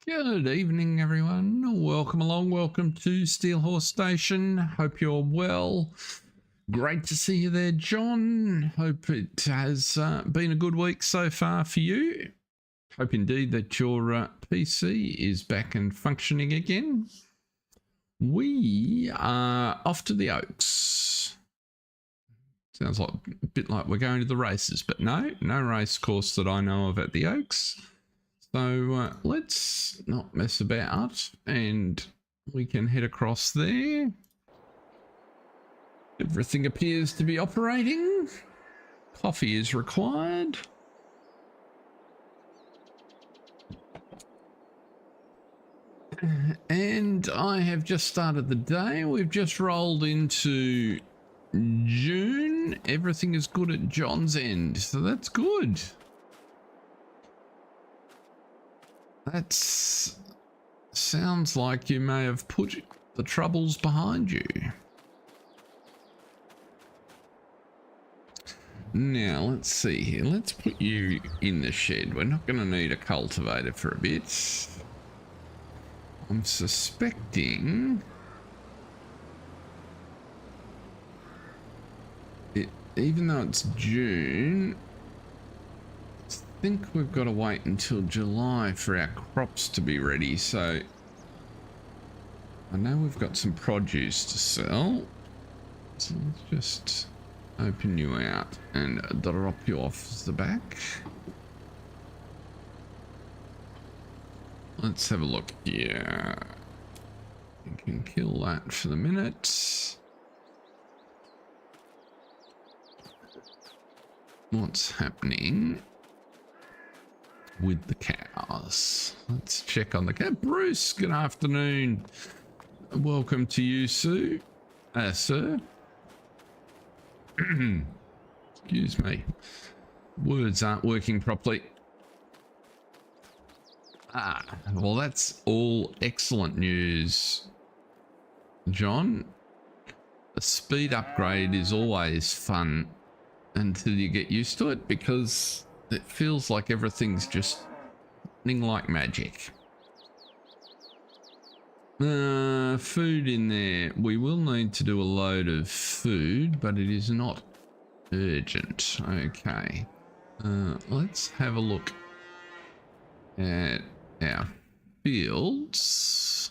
Good evening, everyone. Welcome along. Welcome to Steel Horse Station. Hope you're well. Great to see you there, John. Hope it has been a good week so far for you. Hope indeed that your PC is back and functioning again. We are off to the Oaks. Sounds like a bit like we're going to the races, but no race course that I know of at the Oaks. So let's not mess about and we can head across there. Everything appears to be operating. Coffee is required. And I have just started the day. We've just rolled into June. Everything is good at John's end, so that's good. That sounds like you may have put the troubles behind you. Now, let's see here. Let's put you in the shed. We're not going to need a cultivator for a bit. I'm suspecting it, even though it's June, I think we've got to wait until July for our crops to be ready. So I know we've got some produce to sell, so let's just open you out and drop you off the back. Let's have a look here. You can kill that for the minute. What's happening with the cows? Let's check on the cow. Bruce, good afternoon. Welcome to you, Sue. Sir. Excuse me. Words aren't working properly. Well, that's all excellent news, John. A speed upgrade is always fun until you get used to it, because it feels like everything's just happening like magic. Food in there. We will need to do a load of food, but it is not urgent. Okay. Let's have a look at our fields.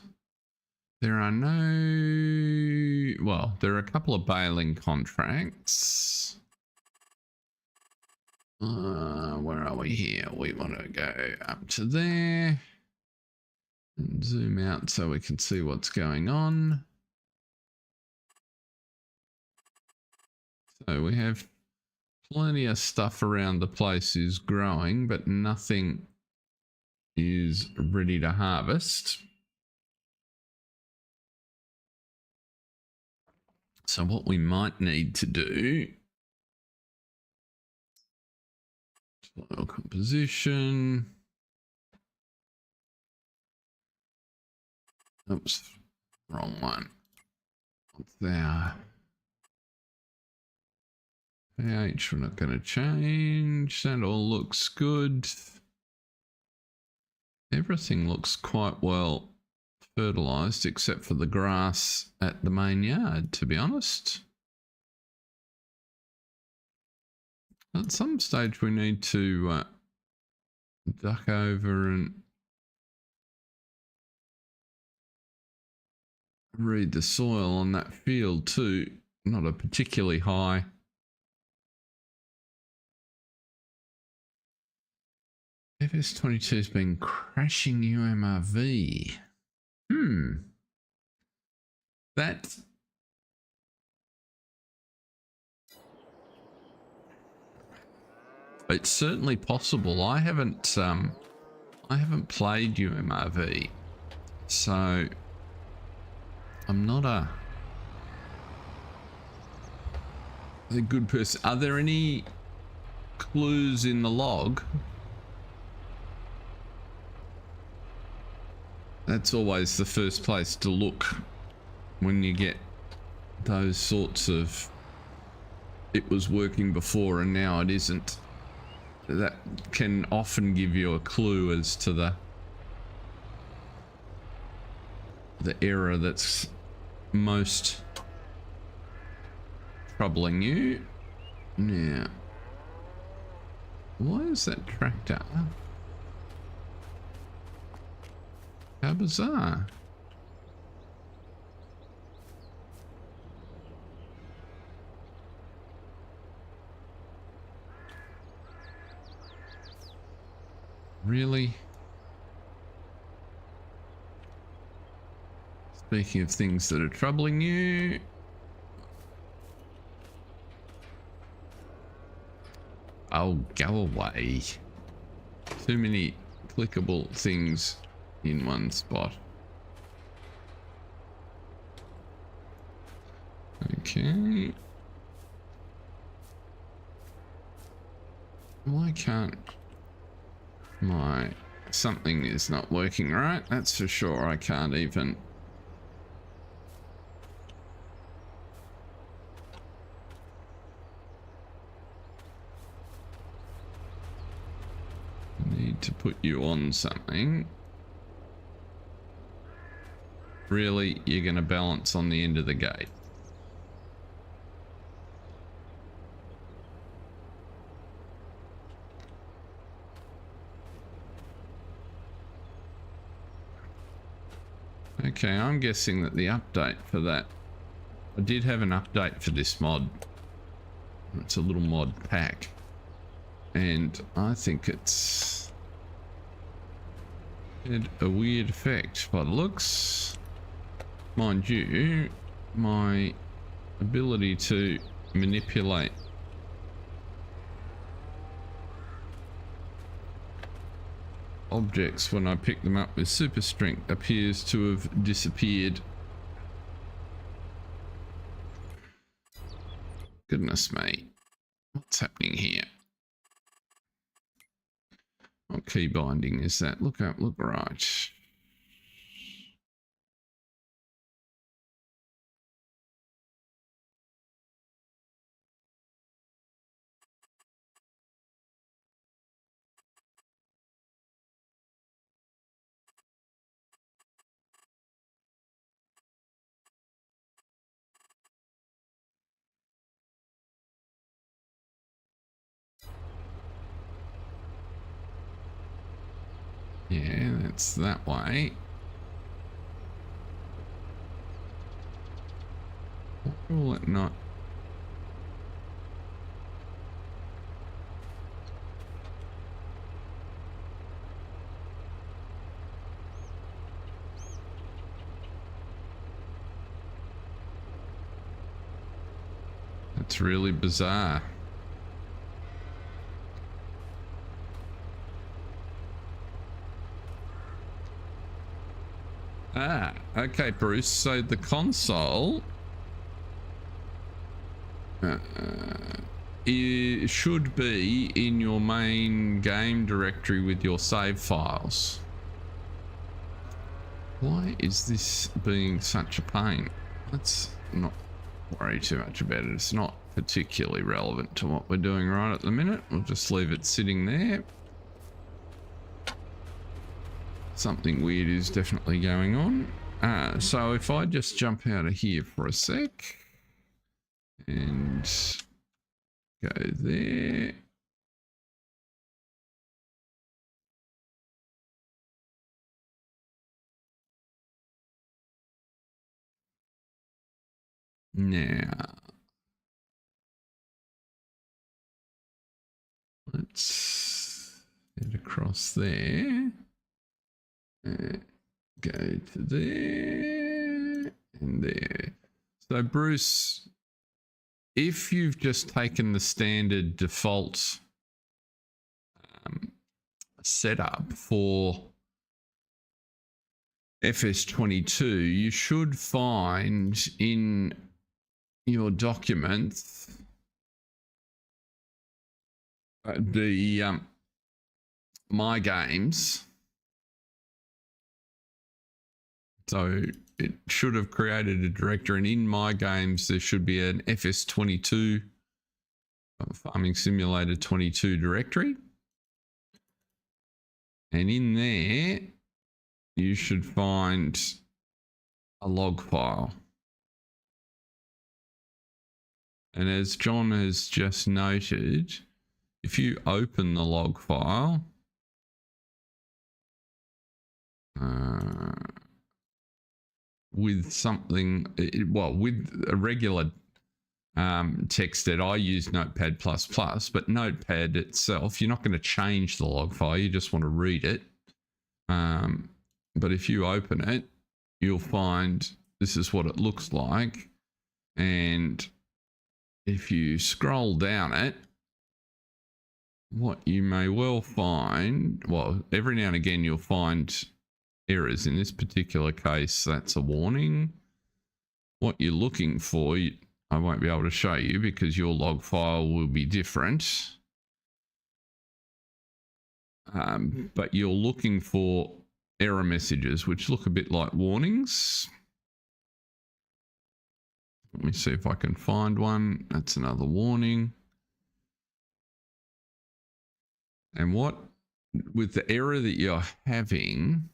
There are there are a couple of baling contracts. Where are we here? We want to go up to there and zoom out so we can see what's going on. So we have plenty of stuff around the place is growing, but nothing is ready to harvest. So what we might need to do, soil composition. Oops, wrong one. What's there? pH, we're not going to change. That all looks good. Everything looks quite well fertilized except for the grass at the main yard, to be honest. At some stage we need to duck over and read the soil on that field too. Not a particularly high. FS22 has been crashing UMRV. That it's certainly possible. I haven't played UMRV, so I'm not a good person. Are there any clues in the log? That's always the first place to look when you get those sorts of it was working before and now it isn't. That can often give you a clue as to the the error that's most troubling you. Now, why is that tractor? How bizarre. Really? Speaking of things that are troubling you. Oh, go away. Too many clickable things in one spot. Okay. Why can't my... Something is not working right, that's for sure. I can't even... Need to put you on something. Really, you're going to balance on the end of the gate. Okay, I'm guessing that the update for that... I did have an update for this mod. It's a little mod pack. And I think it's... had a weird effect by the looks. Mind you, my ability to manipulate objects when I pick them up with super strength appears to have disappeared. Goodness me. What's happening here? What key binding is that? Look up, look right. Yeah, that's that way. Will it not? That's really bizarre. Ah, okay, Bruce. So the console it should be in your main game directory with your save files. Why is this being such a pain? Let's not worry too much about it. It's not particularly relevant to what we're doing right at the minute. We'll just leave it sitting there. Something weird is definitely going on. So if I just jump out of here for a sec and go there. Now, let's head across there. Go to there and there. So Bruce, if you've just taken the standard default setup for FS22, you should find in your documents the My Games. So it should have created a directory, and in My Games there should be an FS22 Farming Simulator 22 directory, and in there you should find a log file. And as John has just noted, if you open the log file, with something, well, with a regular text that I use Notepad++, but Notepad itself, you're not going to change the log file. You just want to read it. But if you open it, you'll find this is what it looks like. And if you scroll down it, what you may well find, well, every now and again you'll find errors. In this particular case, that's a warning. What you're looking for, I won't be able to show you because your log file will be different. But you're looking for error messages, which look a bit like warnings. Let me see if I can find one. That's another warning. And what, with the error that you're having,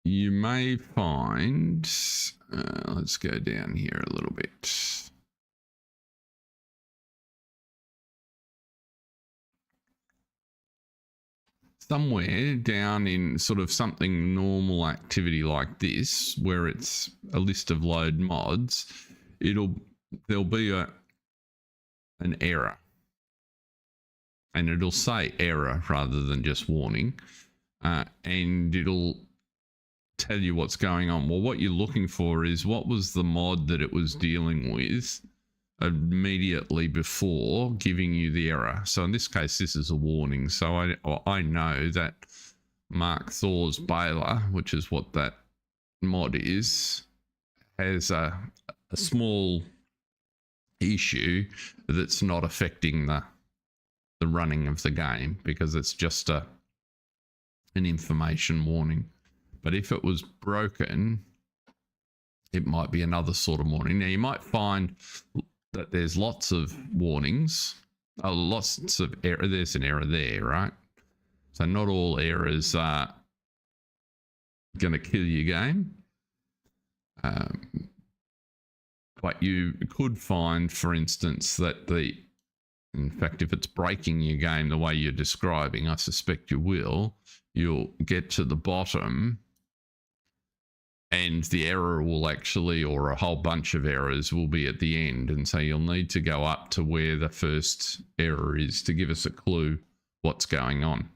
you may find, let's go down here a little bit. Somewhere down in sort of something normal activity like this, where it's a list of load mods, there'll be an error, and it'll say error rather than just warning, and it'll tell you what's going on. Well, what you're looking for is what was the mod that it was dealing with immediately before giving you the error. So in this case, this is a warning. So I know that Mark Thor's baler, which is what that mod is, has a small issue that's not affecting the running of the game because it's just an information warning. But if it was broken, it might be another sort of warning. Now you might find that there's lots of warnings, lots of error. There's an error there, right? So not all errors are going to kill your game. But you could find, for instance, that in fact, if it's breaking your game the way you're describing, I suspect you will, you'll get to the bottom and the error will actually, or a whole bunch of errors will be at the end. And so you'll need to go up to where the first error is to give us a clue what's going on.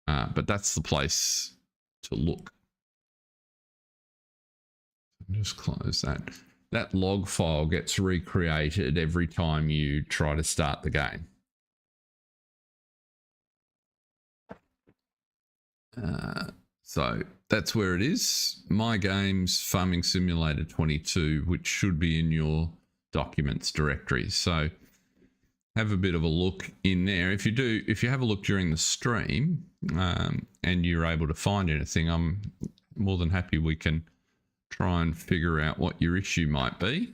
But that's the place to look. Just close that. That log file gets recreated every time you try to start the game. So that's where it is. My game's Farming Simulator 22, which should be in your documents directory. So have a bit of a look in there. If you have a look during the stream and you're able to find anything, I'm more than happy we can try and figure out what your issue might be.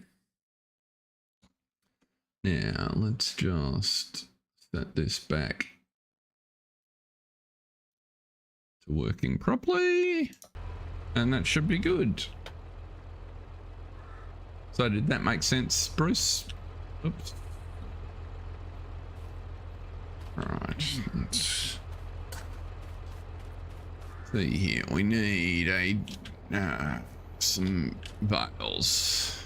Now let's just set this back to working properly, and that should be good. So did that make sense, Bruce? Oops. All right, let's see here. We need some bales.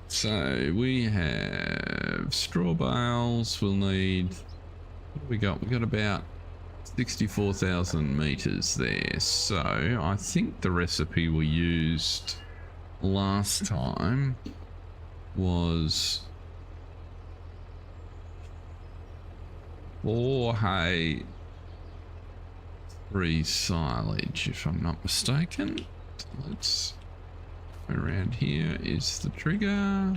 So we have straw bales. We'll need, what do we got? We got about 64,000 meters there. So I think the recipe we used last time was 4 hay, 3 silage, if I'm not mistaken. Let's around here is the trigger.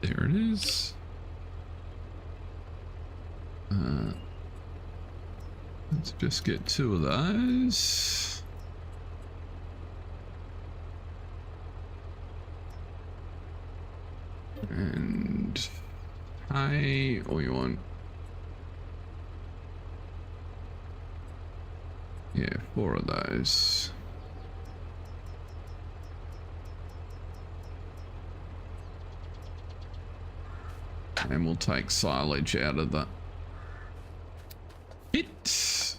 There it is. Let's just get 2 of those. And hay, we want Yeah, 4 of those. And we'll take silage out of the pit.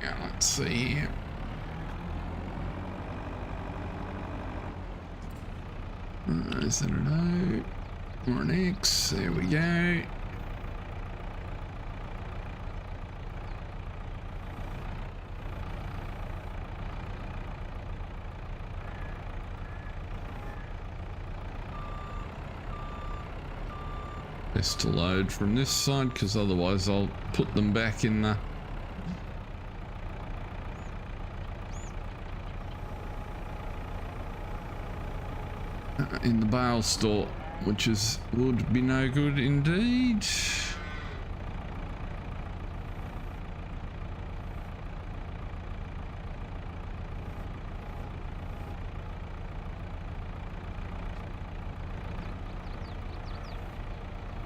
Yeah, let's see here. Is that an O or an X? There we go. Best to load from this side, because otherwise I'll put them back in the bale store, which would be no good indeed.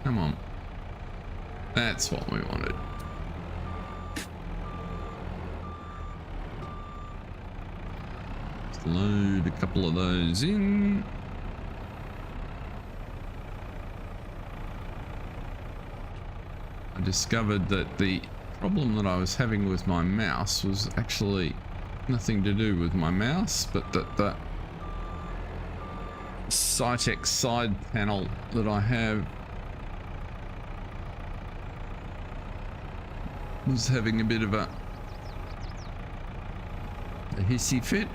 Come on. That's what we wanted. Let's load a couple of those in. I discovered that the problem that I was having with my mouse was actually nothing to do with my mouse, but that the Cytec side panel that I have was having a bit of a hissy fit,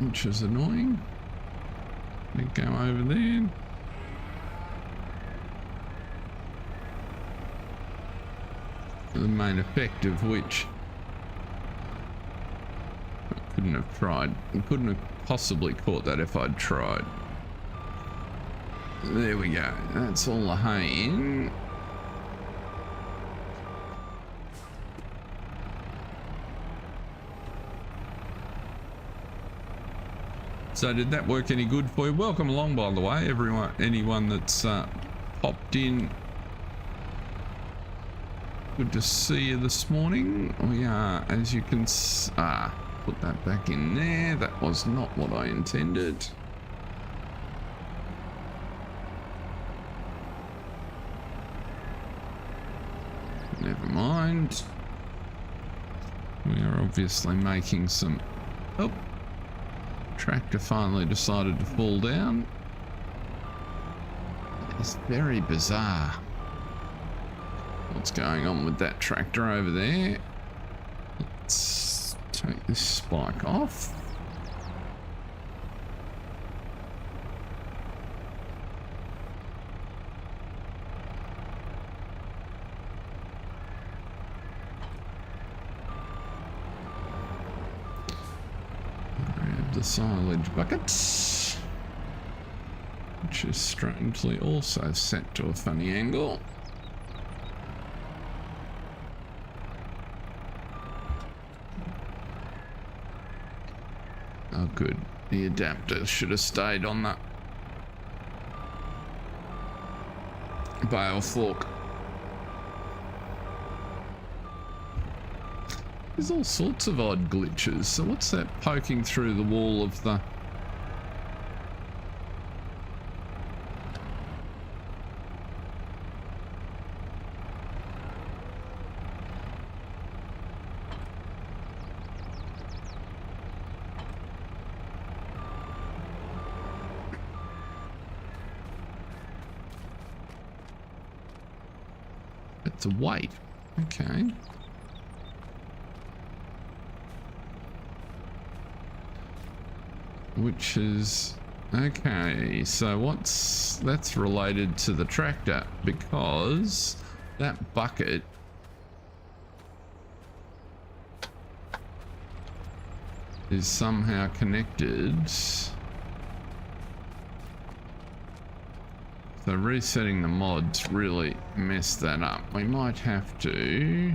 which is annoying. Let me go over there. The main effect of which I couldn't have tried. I couldn't have possibly caught that if I'd tried. There we go. That's all the hay in. So did that work any good for you? Welcome along, by the way, anyone that's popped in. Good to see you this morning. We are, as you can put that back in there. That was not what I intended. Never mind. We are obviously making some... Oh. Tractor finally decided to fall down. It's very bizarre. What's going on with that tractor over there? Let's take this spike off. Grab the silage bucket, which is strangely also set to a funny angle. Oh good, the adapter should have stayed on that bale fork. There's all sorts of odd glitches. So what's that poking through the wall of the... It's a weight. Okay. Which is okay, so that's related to the tractor, because that bucket is somehow connected. So resetting the mods really messed that up. We might have to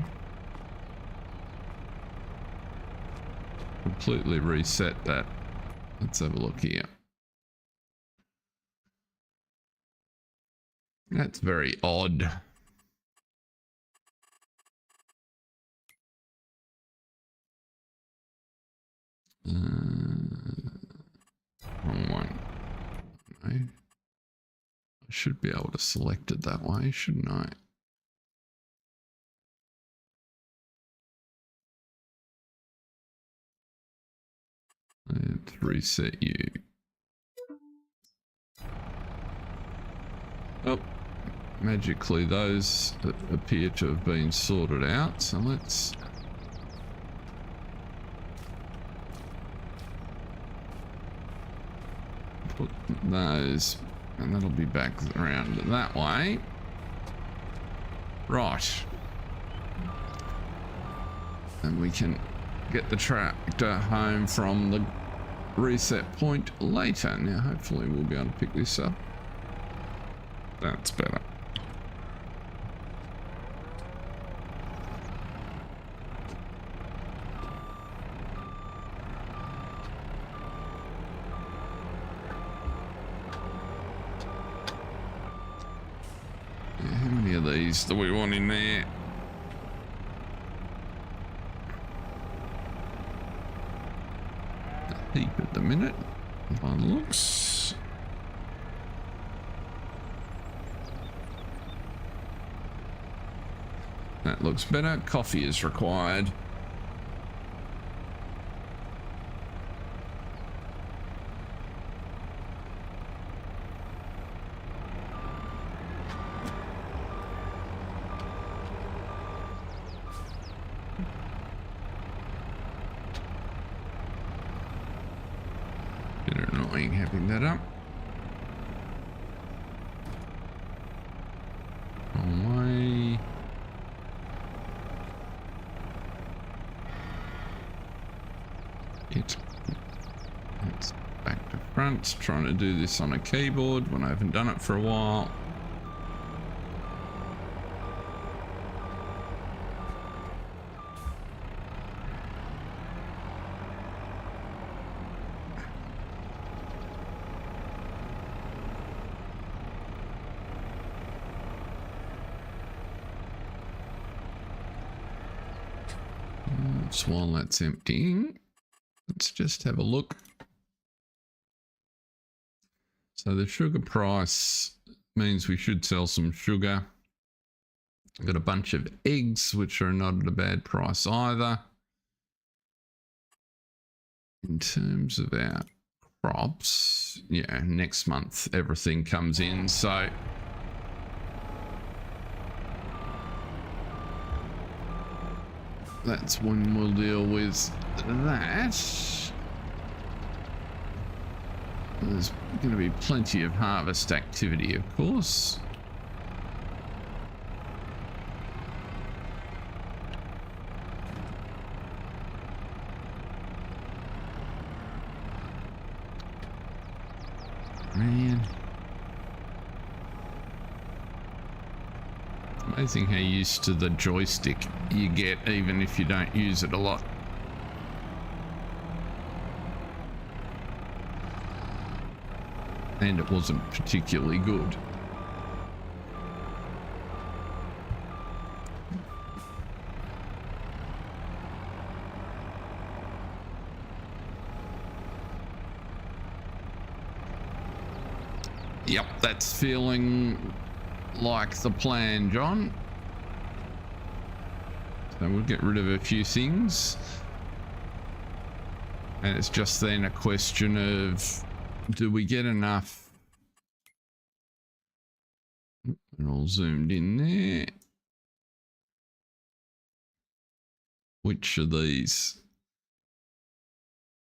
completely reset that. Let's have a look here. That's very odd. Wrong one. No. I should be able to select it that way, shouldn't I? Let's reset you. Oh, magically those appear to have been sorted out. So let's put those, and that'll be back around that way. Right. And we can get the tractor home from the reset point later. Now hopefully we'll be able to pick this up. That's better. Yeah, how many of these do we want in there? A heap at the minute, by the looks. That looks better. Coffee is required. Bit annoying having that up. Wrong way. It's back to front. Trying to do this on a keyboard when I haven't done it for a while. So while that's emptying, let's just have a look. So the sugar price means we should sell some sugar. Got a bunch of eggs, which are not at a bad price either. In terms of our crops, yeah, next month everything comes in, so that's when we'll deal with that. There's going to be plenty of harvest activity, of course. Man. Amazing how used to the joystick you get even if you don't use it a lot. And it wasn't particularly good. Yep, that's feeling like the plan, John. So we'll get rid of a few things. And it's just then a question of, do we get enough? They're all zoomed in there. Which of these?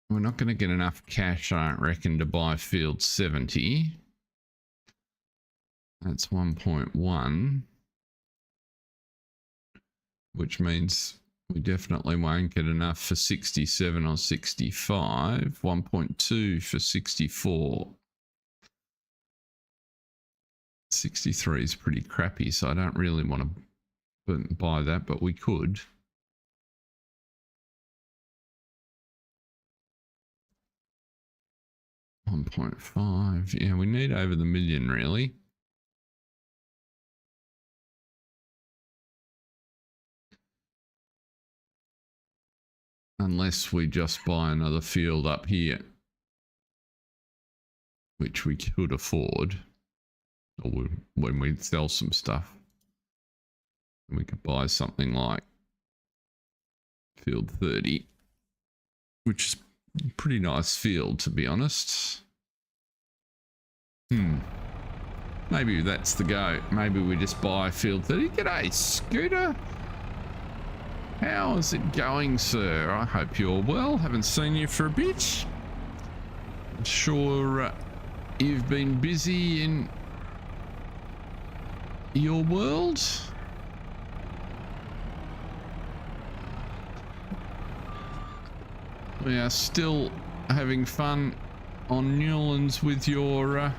We're not going to get enough cash, I don't reckon, to buy field 70. That's 1.1. Which means we definitely won't get enough for 67 or 65. 1.2 for 64. 63 is pretty crappy, so I don't really want to buy that, but we could. 1.5. Yeah, we need over the million, really. Unless we just buy another field up here, which we could afford, or when we sell some stuff, we could buy something like field 30, which is a pretty nice field, to be honest. Maybe that's the go. Maybe we just buy field 30. G'day, Scooter. How is it going, sir? I hope you're well. Haven't seen you for a bit. I'm sure you've been busy in your world. We are still having fun on Newlands with your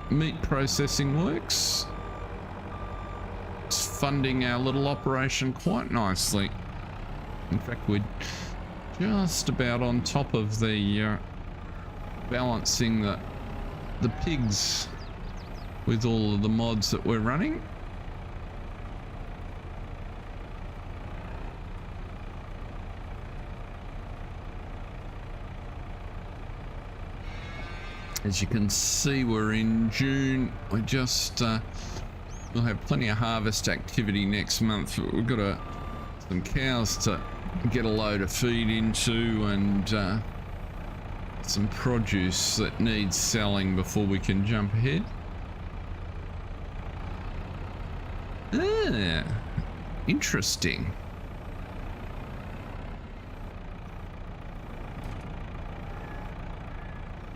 meat processing works. It's funding our little operation quite nicely. In fact, we're just about on top of the balancing the pigs with all of the mods that we're running. As you can see, we're in June. We're just we'll have plenty of harvest activity next month. We've got some cows to get a load of feed into, and some produce that needs selling before we can jump ahead. Interesting.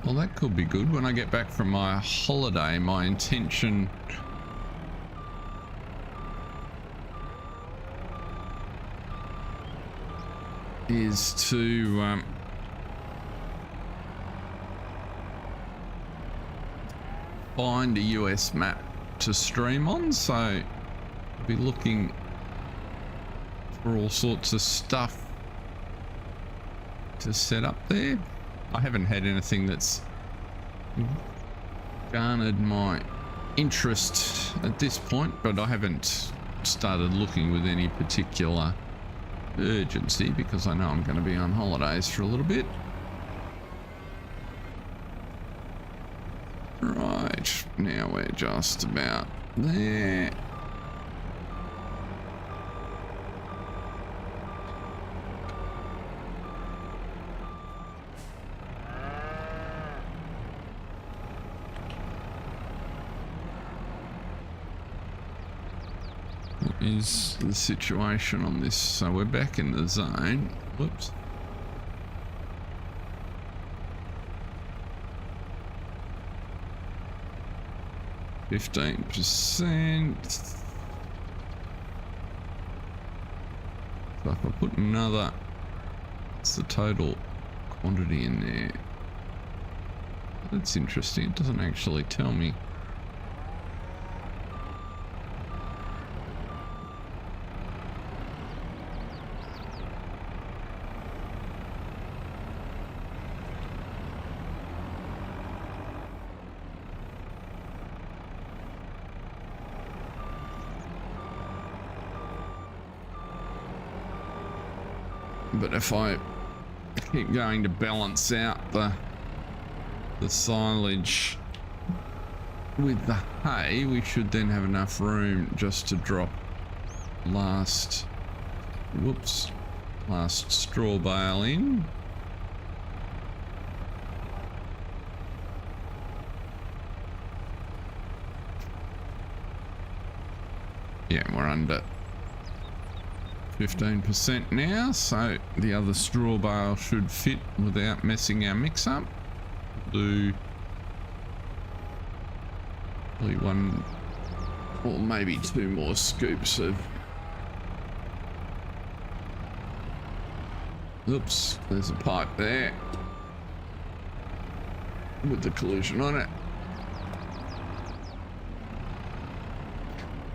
Well, that could be good. When I get back from my holiday, my intention is to find a US map to stream on, so I'll be looking for all sorts of stuff to set up there. I haven't had anything that's garnered my interest at this point, but I haven't started looking with any particular urgency because I know I'm going to be on holidays for a little bit. Right, now we're just about there. Is the situation on this? So we're back in the zone. Whoops. %. So if I put another, what's the total quantity in there? That's interesting. It doesn't actually tell me. But if I keep going to balance out the silage with the hay, we should then have enough room just to drop last straw bale in. Yeah, we're under 15% now, so the other straw bale should fit without messing our mix up. Do probably one or maybe two more scoops of, oops, there's a pipe there with the collision on it.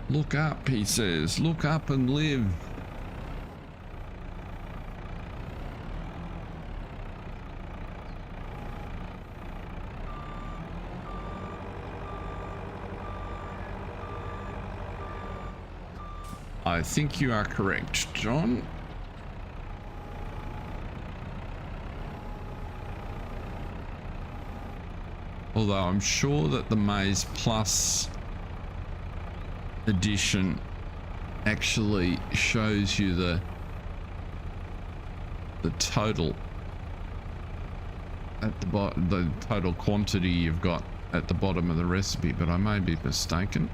Look up, he says, look up and live. I think you are correct, John. Although I'm sure that the Maize Plus edition actually shows you the total at the bottom, the total quantity you've got at the bottom of the recipe, but I may be mistaken.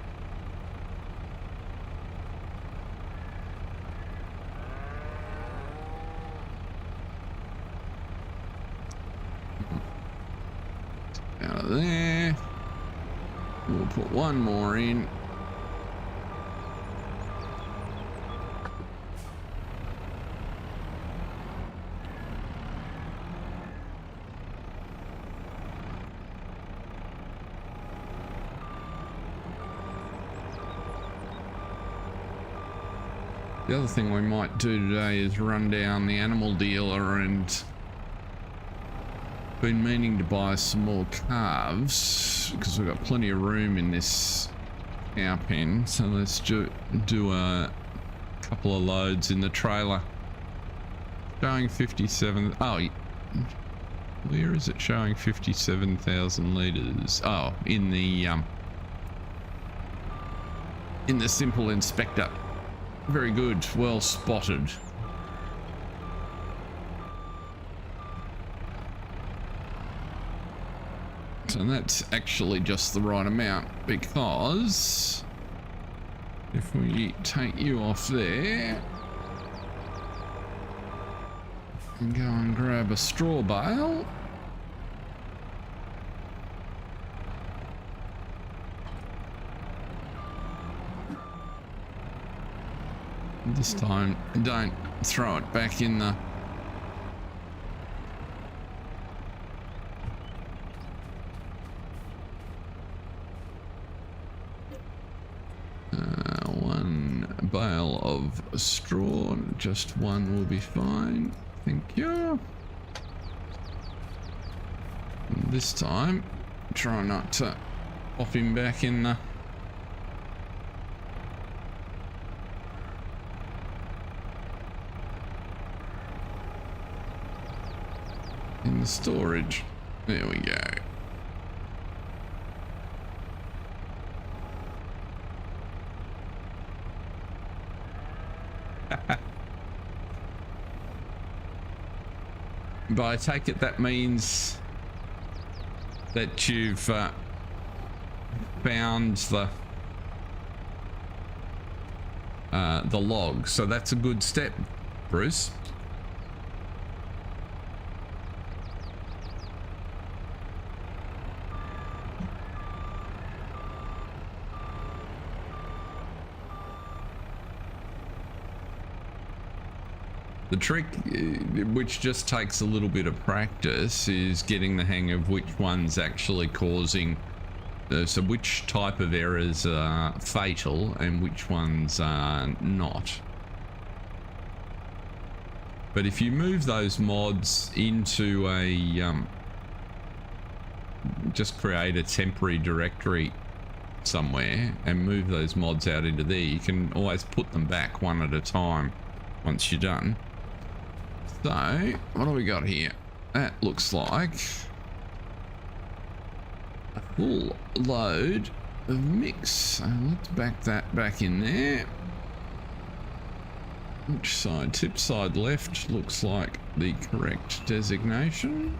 Out of there. We'll put one more in. The other thing we might do today is run down the animal dealer, and been meaning to buy some more calves because we've got plenty of room in this cow pen. So let's do a couple of loads in the trailer. Showing 57. Oh, where is it showing 57,000 litres? Oh, in the simple inspector. Very good, well spotted. So that's actually just the right amount, because if we take you off there and go and grab a straw bale, this time don't throw it back in the one bale of straw, just one will be fine, thank you. And this time try not to pop him back in the storage. There we go. But I take it that means that you've found the log, so that's a good step, Bruce. The trick, which just takes a little bit of practice, is getting the hang of which one's actually causing, so which type of errors are fatal and which ones are not. But if you move those mods into a, just create a temporary directory somewhere and move those mods out into there, you can always put them back one at a time once you're done. So, what do we got here? That looks like a full load of mix. So let's back that back in there. Which side? Tip side left looks like the correct designation.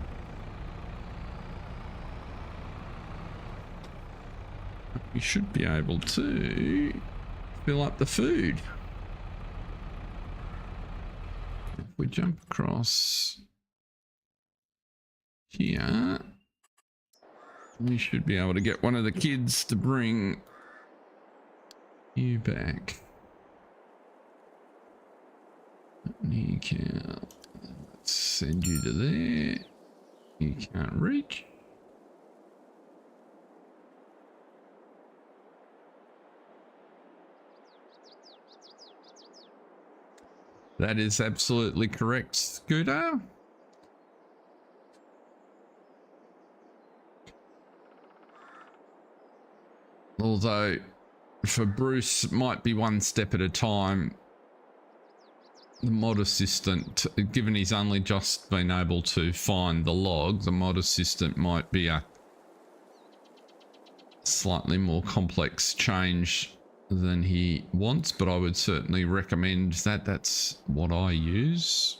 We should be able to fill up the food. If we jump across here, we should be able to get one of the kids to bring you back. You can, let's send you to there. You can't reach. That is absolutely correct, Scooter. Although for Bruce, it might be one step at a time. The mod assistant, given he's only just been able to find the log, the mod assistant might be a slightly more complex change than he wants, but I would certainly recommend that. That's what I use.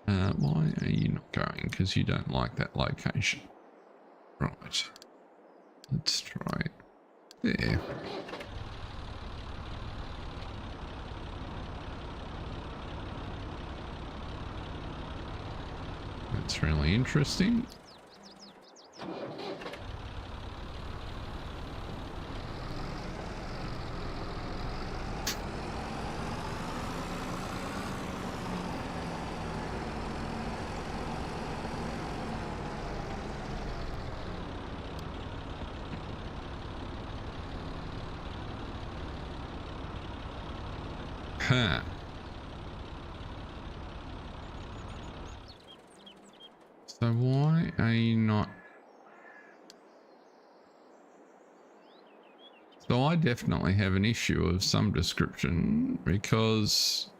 Why are you not going? Because you don't like that location. Right. Let's try it there. That's really interesting. Huh. So why are you not? So I definitely have an issue of some description because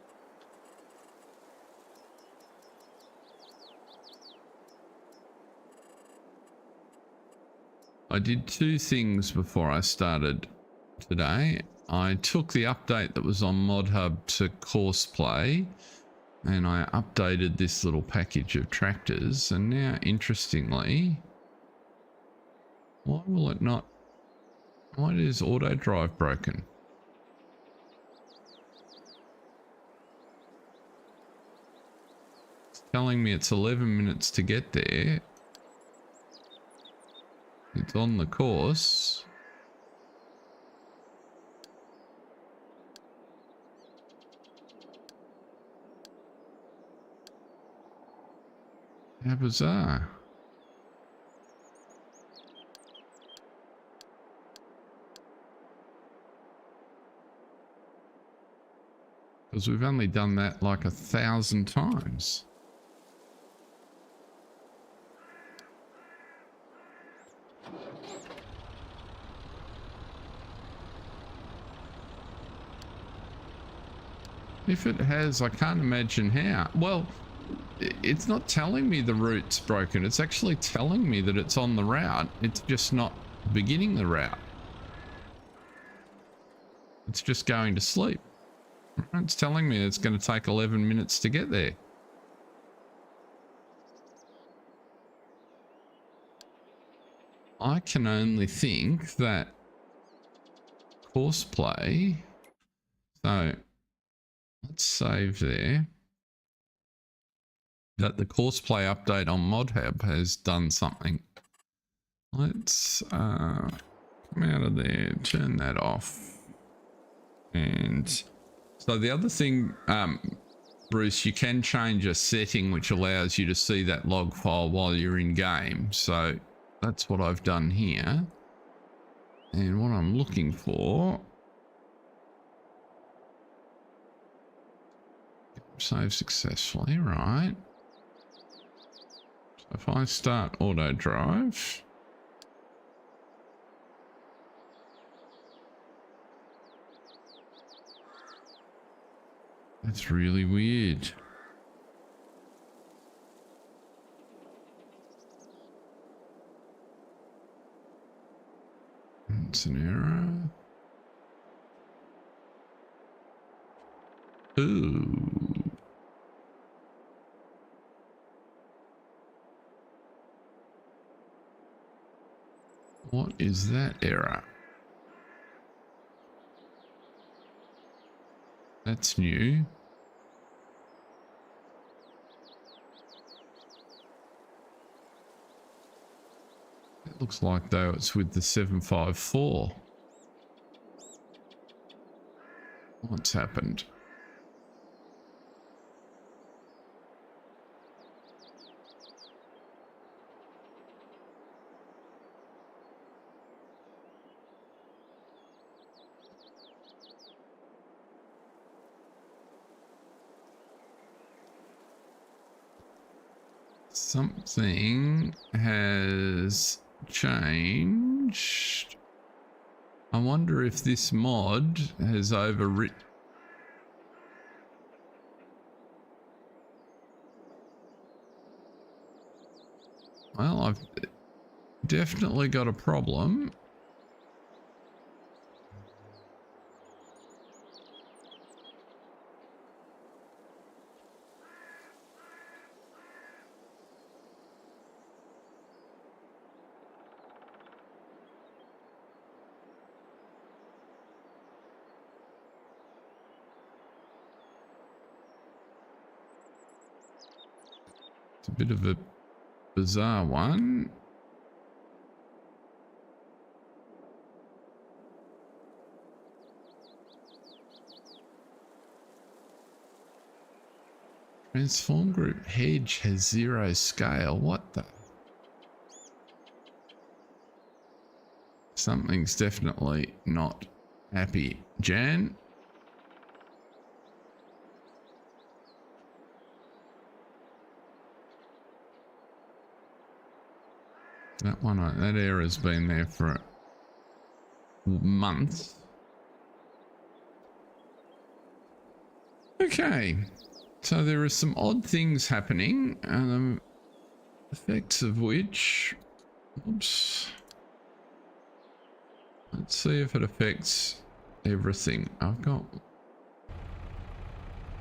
I did two things before I started today. I took the update that was on ModHub to Courseplay, and I updated this little package of tractors, and now interestingly, why will it not? Why is autodrive broken? It's telling me it's 11 minutes to get there. It's on the course. How bizarre. Because we've only done that like 1,000 times. If it has, I can't imagine how. Well, it's not telling me the route's broken. It's actually telling me that it's on the route. It's just not beginning the route. It's just going to sleep. It's telling me it's going to take 11 minutes to get there. I can only think that Courseplay. So let's save there. That the Courseplay update on ModHub has done something. Let's come out of there, turn that off. And so the other thing, Bruce, you can change a setting which allows you to see that log file while you're in game. So that's what I've done here. And what I'm looking for, save successfully, right? So if I start auto drive, that's really weird. It's an error. Ooh. What is that error? That's new. It looks like though it's with the 754. What's happened? Something has changed. I wonder if this mod has overwritten. Well, I've definitely got a problem. It's a bit of a bizarre one. Transform group hedge has 0 scale. What the? Something's definitely not happy. Jan? That one, that error's been there for months. Okay, so there are some odd things happening, effects of which, oops. Let's see if it affects everything. I've got,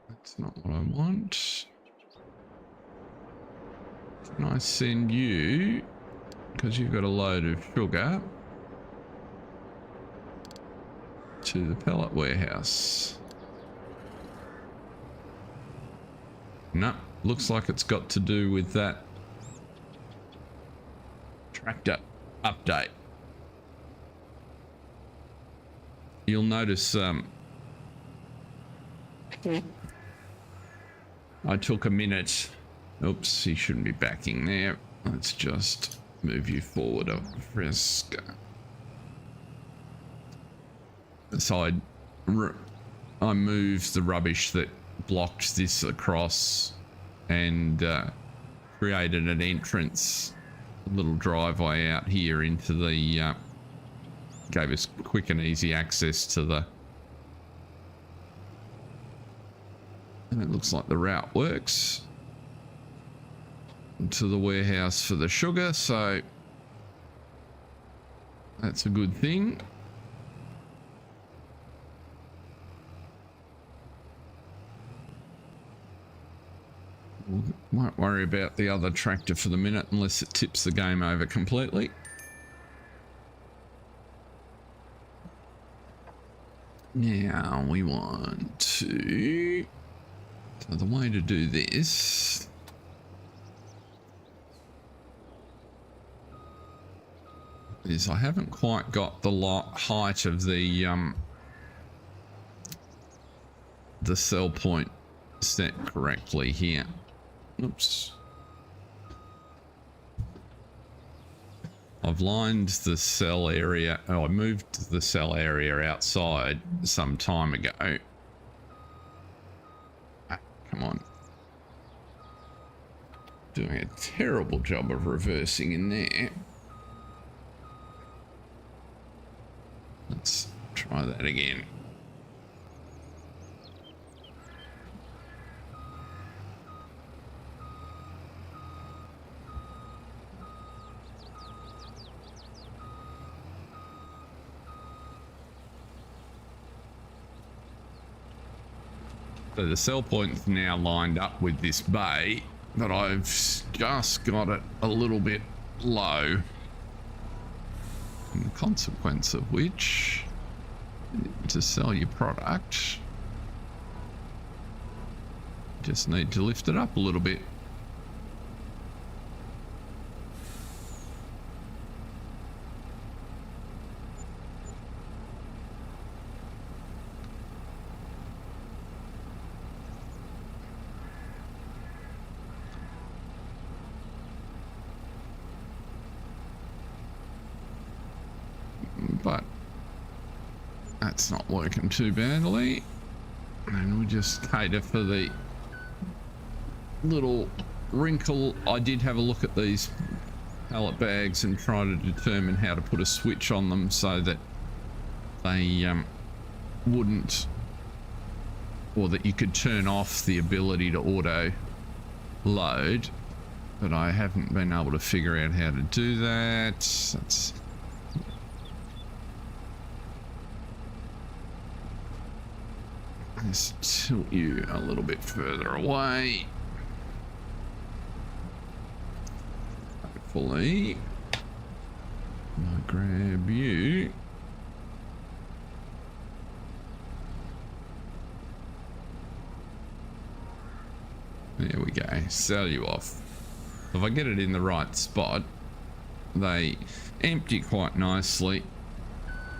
that's not what I want. Can I send you, because you've got a load of sugar, to the pellet warehouse? No, looks like it's got to do with that tractor update. You'll notice I took a minute. Oops, he shouldn't be backing there. Let's just move you forward a frisk. So I moved the rubbish that blocked this across and created an entrance, a little driveway out here into the gave us quick and easy access to the, and it looks like the route works to the warehouse for the sugar, so that's a good thing. We won't worry about the other tractor for the minute unless it tips the game over completely. Now we want to, so the way to do this is, I haven't quite got the height of the cell point set correctly here. Oops. I've lined the cell area. Oh, I moved the cell area outside some time ago. Ah, come on. Doing a terrible job of reversing in there. Let's try that again. So the cell point's now lined up with this bay, but I've just got it a little bit low. And the consequence of which, to sell your product, you just need to lift it up a little bit. But that's not working too badly, and we just cater for the little wrinkle. I did have a look at these pallet bags and try to determine how to put a switch on them so that they wouldn't, or that you could turn off the ability to auto load, but I haven't been able to figure out how to do that. Let's tilt you a little bit further away. Hopefully I'll grab you. There we go. Sell you off. If I get it in the right spot, they empty quite nicely.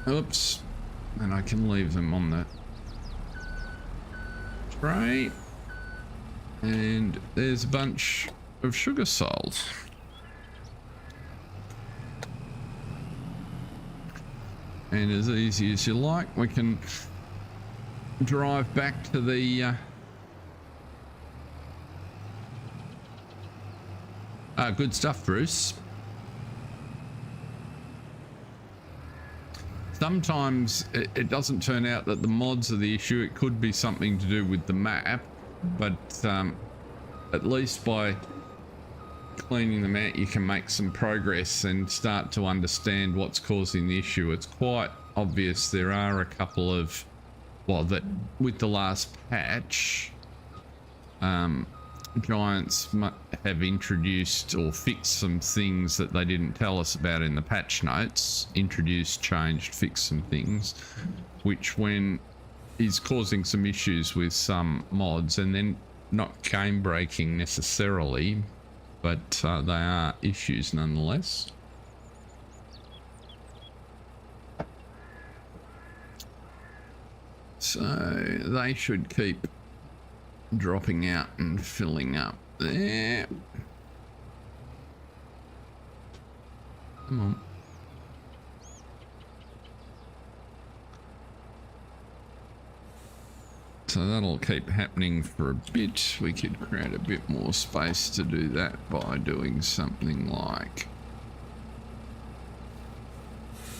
Oops. And I can leave them on the tray. And there's a bunch of sugar sold. And as easy as you like, we can drive back to the good stuff, Bruce. Sometimes it doesn't turn out that the mods are the issue. It could be something to do with the map, but at least by cleaning them out, you can make some progress and start to understand what's causing the issue. It's quite obvious there are a couple of, well, that with the last patch, Giants have introduced or fixed some things that they didn't tell us about in the patch notes. Introduced, changed, fixed some things, which when is causing some issues with some mods, and then not game breaking necessarily, but they are issues nonetheless. So they should keep dropping out and filling up there. Come on. So that'll keep happening for a bit. We could create a bit more space to do that by doing something like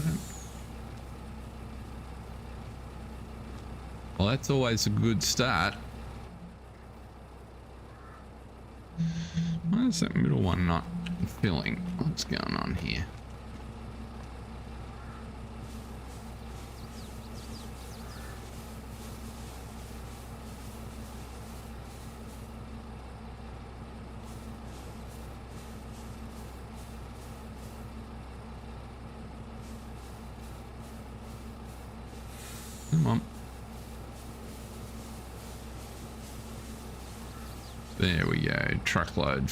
that. Well, that's always a good start. Why is that middle one not filling? What's going on here? Come on. There we go, truckload.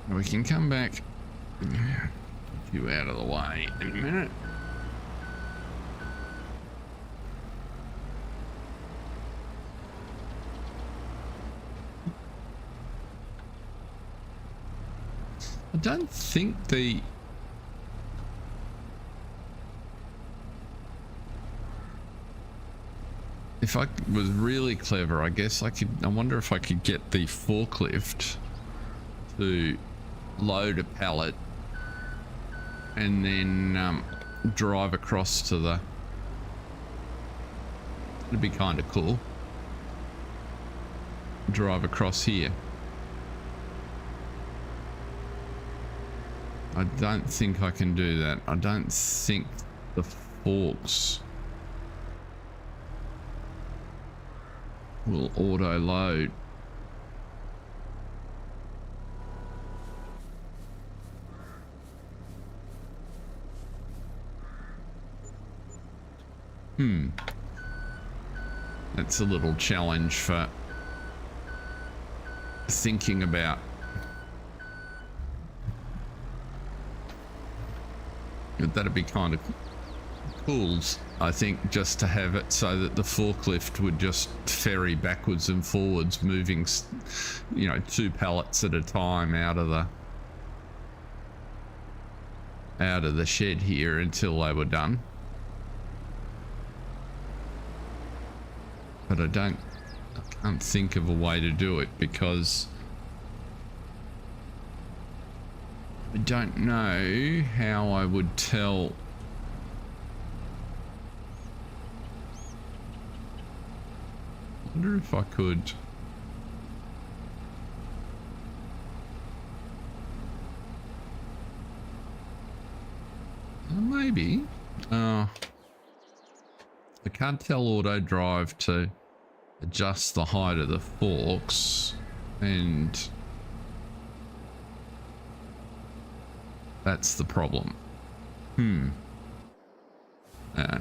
We can come back. Get you out of the way in a minute. I don't think the if I was really clever, I guess I could. I wonder if I could get the forklift to load a pallet and then drive across to the. It'd be kind of cool. Drive across here. I don't think I can do that. I don't think the forks will auto load. That's a little challenge for thinking about. That'd be kind of cool, I think, just to have it so that the forklift would just ferry backwards and forwards, moving, you know, 2 pallets at a time out of the shed here until they were done. But I can't think of a way to do it because I don't know how I would tell. I wonder if I could. Maybe. I can't tell auto drive to adjust the height of the forks, and that's the problem. It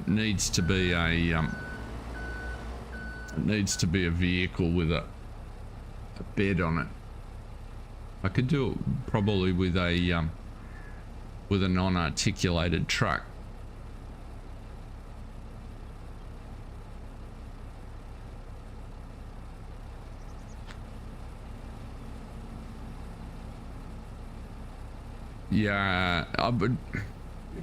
needs to be a vehicle with a bed on it. I could do it probably with a non-articulated truck. Yeah, I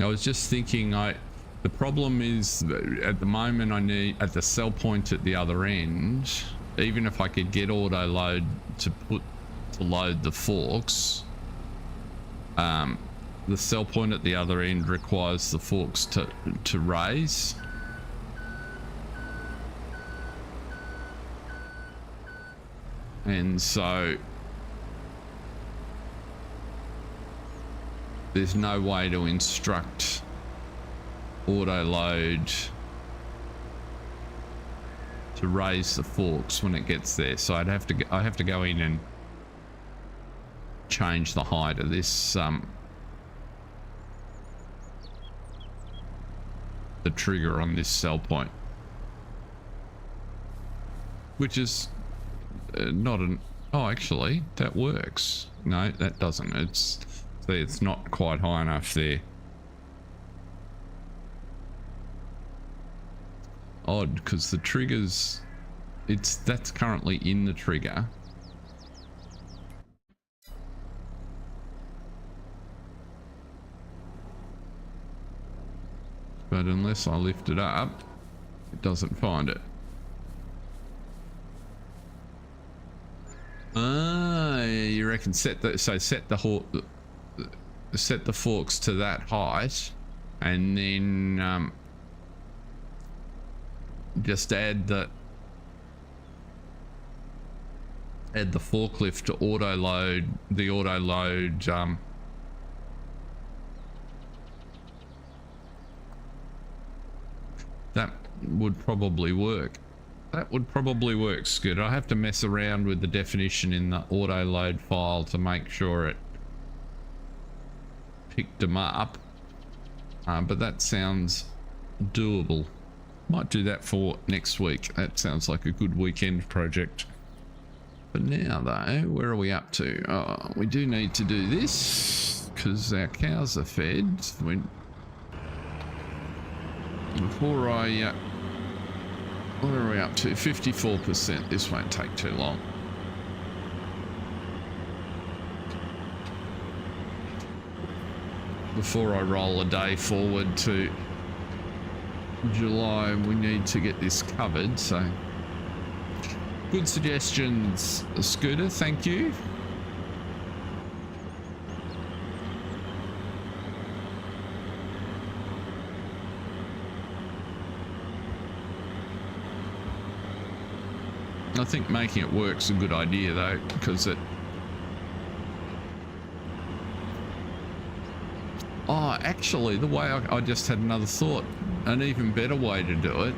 was just thinking, the problem is at the moment I need at the sell point at the other end, even if I could get auto load to load the forks, the sell point at the other end requires the forks to raise. And so there's no way to instruct auto load to raise the forks when it gets there. So I have to go in and change the height of this the trigger on this cell point, which is not an. Oh, actually, that works. No, that doesn't. It's not quite high enough there. Odd, because the triggers, that's currently in the trigger. But unless I lift it up, it doesn't find it. You reckon set the forks to that height, and then just add the forklift to auto load that would probably work. That would probably work, Scooter. I have to mess around with the definition in the auto load file to make sure it picked them up, but that sounds doable. Might do that for next week. That sounds like a good weekend project. But now though, where are we up to? Oh, we do need to do this because our cows are fed. Before I where are we up to? 54%. This won't take too long. Before I roll a day forward to July, we need to get this covered. So good suggestions, Scooter, thank you. I think making it work's a good idea though, because it. Oh, actually, the way I just had another thought. An even better way to do it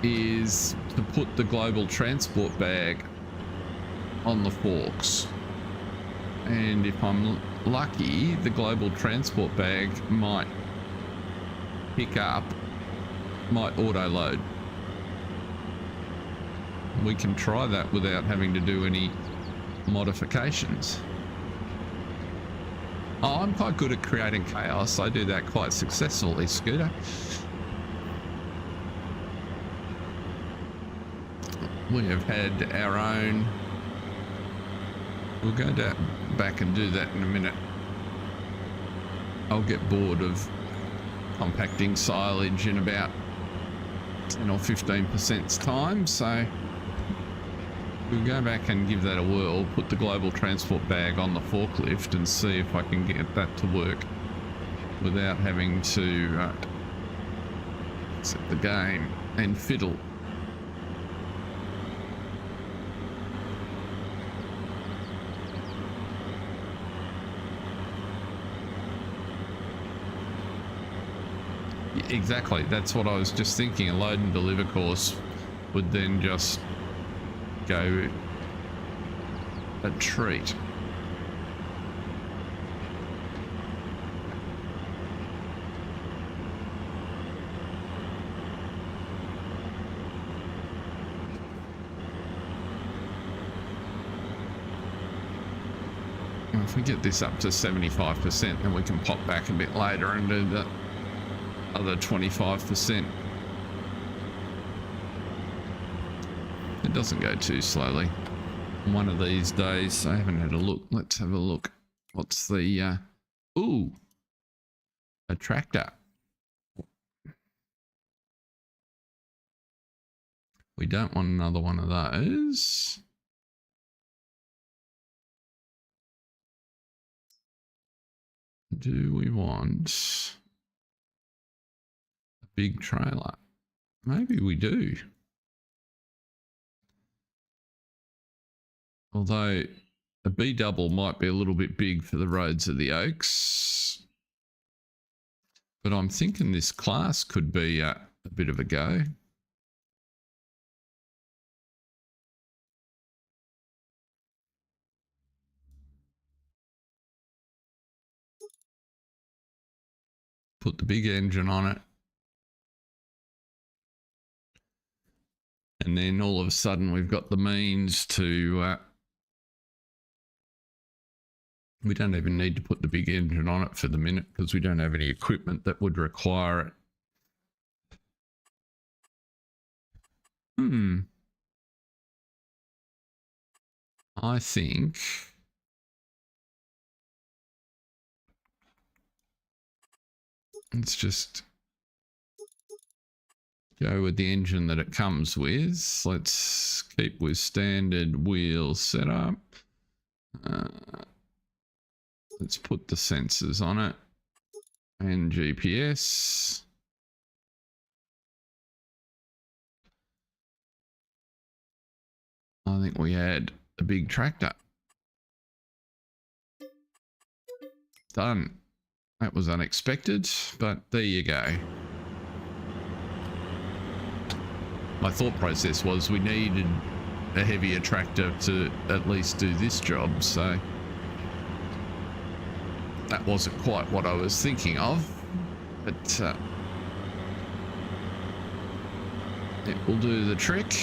is to put the global transport bag on the forks. And if I'm lucky, the global transport bag might auto load. We can try that without having to do any modifications. Oh, I'm quite good at creating chaos. I do that quite successfully, Scooter. We have had our own. We'll go back and do that in a minute. I'll get bored of compacting silage in about 10 or 15% time, so We'll go back and give that a whirl, put the global transport bag on the forklift and see if I can get that to work without having to set the game and fiddle. Exactly, that's what I was just thinking. A load and deliver course would then just go a treat. Well, if we get this up to 75%, then we can pop back a bit later and do the other 25%. It doesn't go too slowly. One of these days, I haven't had a look. Let's have a look. What's the, ooh, a tractor. We don't want another one of those. Do we want a big trailer? Maybe we do. Although a B double might be a little bit big for the roads of the Oaks. But I'm thinking this class could be a bit of a go. Put the big engine on it. And then all of a sudden we've got the means to... we don't even need to put the big engine on it for the minute because we don't have any equipment that would require it. I think... let's just go with the engine that it comes with. Let's keep with standard wheel setup. Let's put the sensors on it and GPS. I think we add a big tractor. Done. That was unexpected, but there you go. My thought process was we needed a heavier tractor to at least do this job, so that wasn't quite what I was thinking of, but it will do the trick.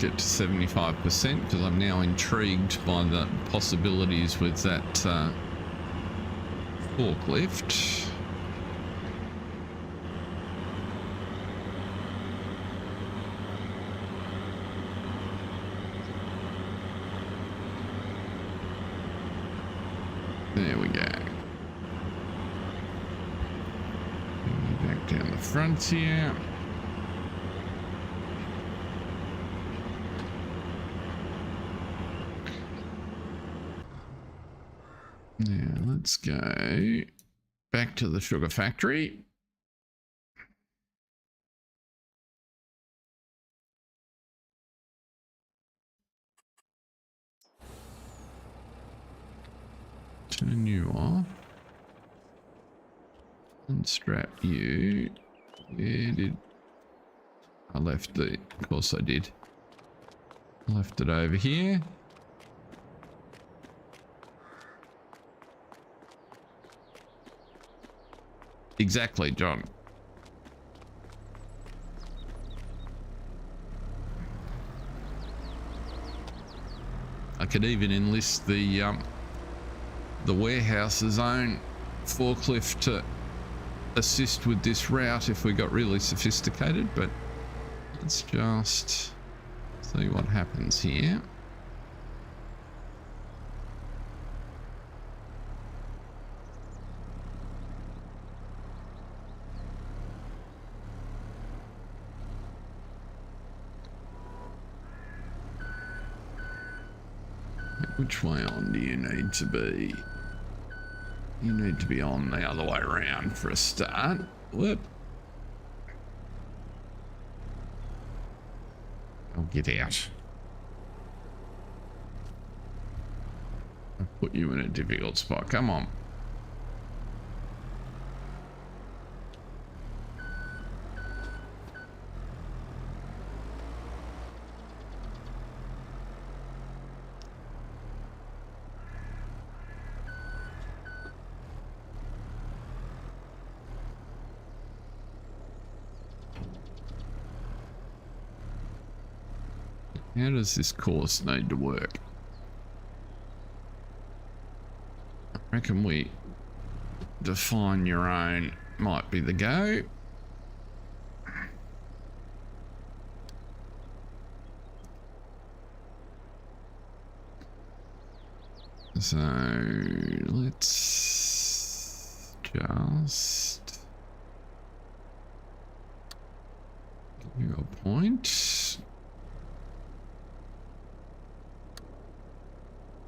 Get to 75% because I'm now intrigued by the possibilities with that forklift. There we go. Back down the front here. Now let's go back to the sugar factory. Turn you off. Unstrap you. Where did I left the? Of course I did. Left it over here. Exactly, John. I could even enlist the warehouse's own forklift to assist with this route if we got really sophisticated, but let's just see what happens here. Which way on do you need to be? You need to be on the other way around for a start. Whoop. I'll get out. I'll put you in a difficult spot. Come on. How does this course need to work? I reckon we define your own might be the go. So let's just give you a point.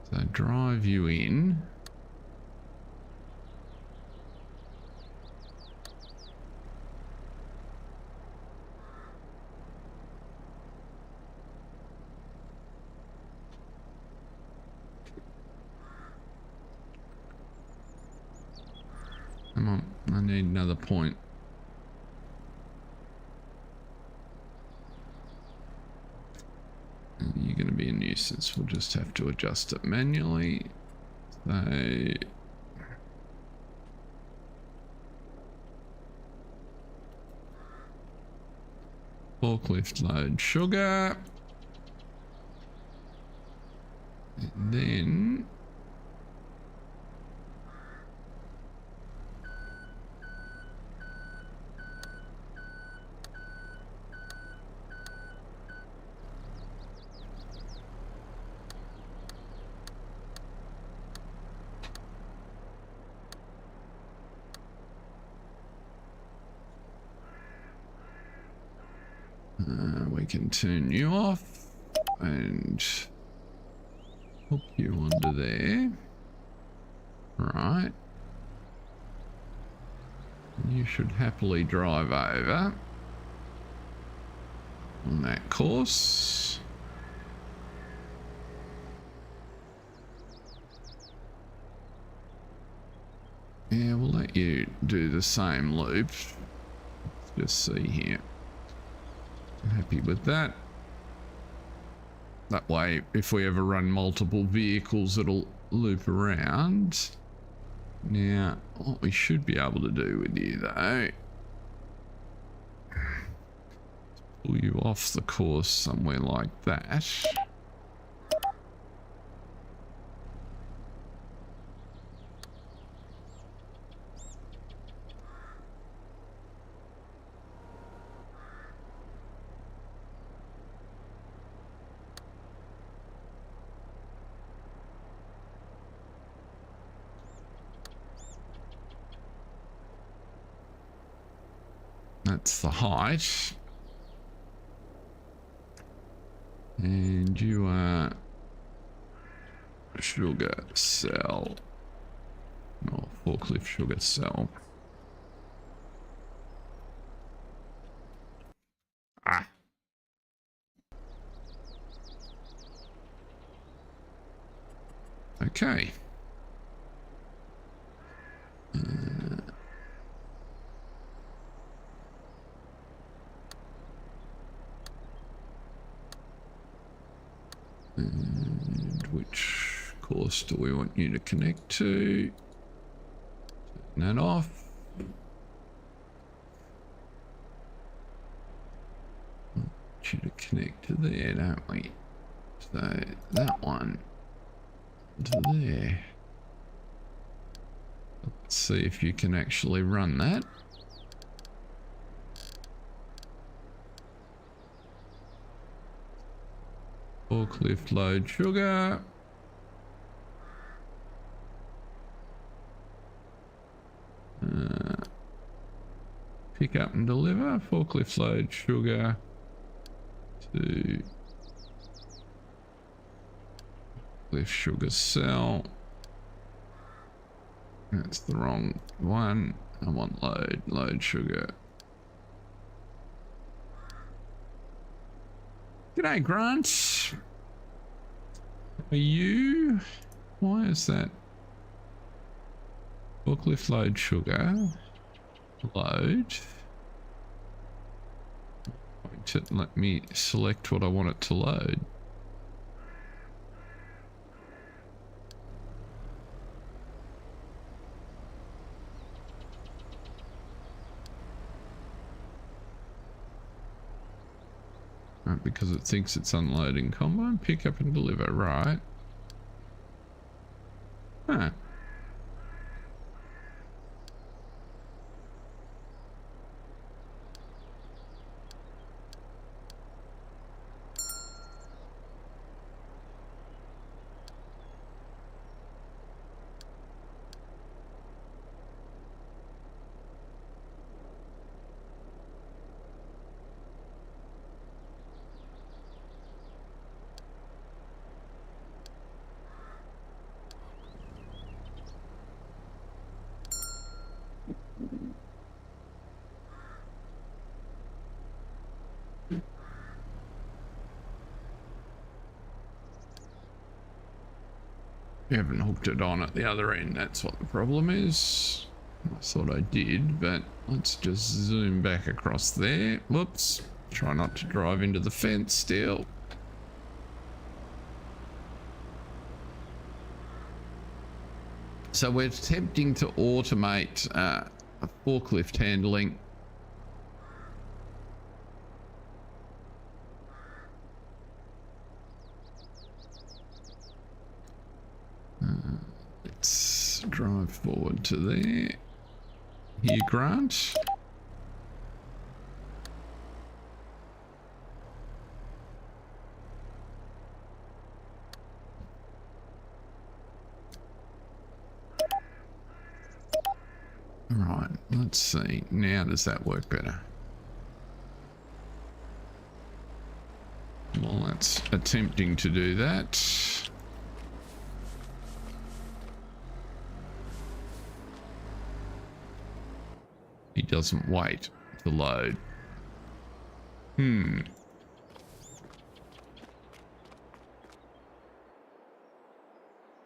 So drive you in. Come on, I need another point. You're going to be a nuisance. We'll just have to adjust it manually. So forklift load sugar. And then we can turn you off and hook you onto there. Right. You should happily drive over on that course. Yeah, we'll let you do the same loop. Let's just see here. Happy with that. That way, if we ever run multiple vehicles, it'll loop around. Now, what we should be able to do with you, though, is pull you off the course somewhere like that. That's the height. And you are sugar cell. Oh, forklift sugar cell. Ah. Okay. And which course do we want you to connect to? Turn that off. Want you to connect to there, don't we? So that one to there. Let's see if you can actually run that. Forklift load sugar. Pick up and deliver. Forklift load sugar to forklift sugar cell. That's the wrong one. I want load sugar. G'day, Grant. Are you? Why is that? Forklift load sugar. Load. Let me select what I want it to load. Right, because it thinks it's unloading combine, pick up and deliver, right? Huh. You haven't hooked it on at the other end, that's what the problem is. I thought I did, but let's just zoom back across there. Whoops. Try not to drive into the fence still. So we're attempting to automate a forklift handling. Let's drive forward to there. Here, Grant. Right, let's see. Now does that work better? Well, that's attempting to do that. He doesn't wait to load.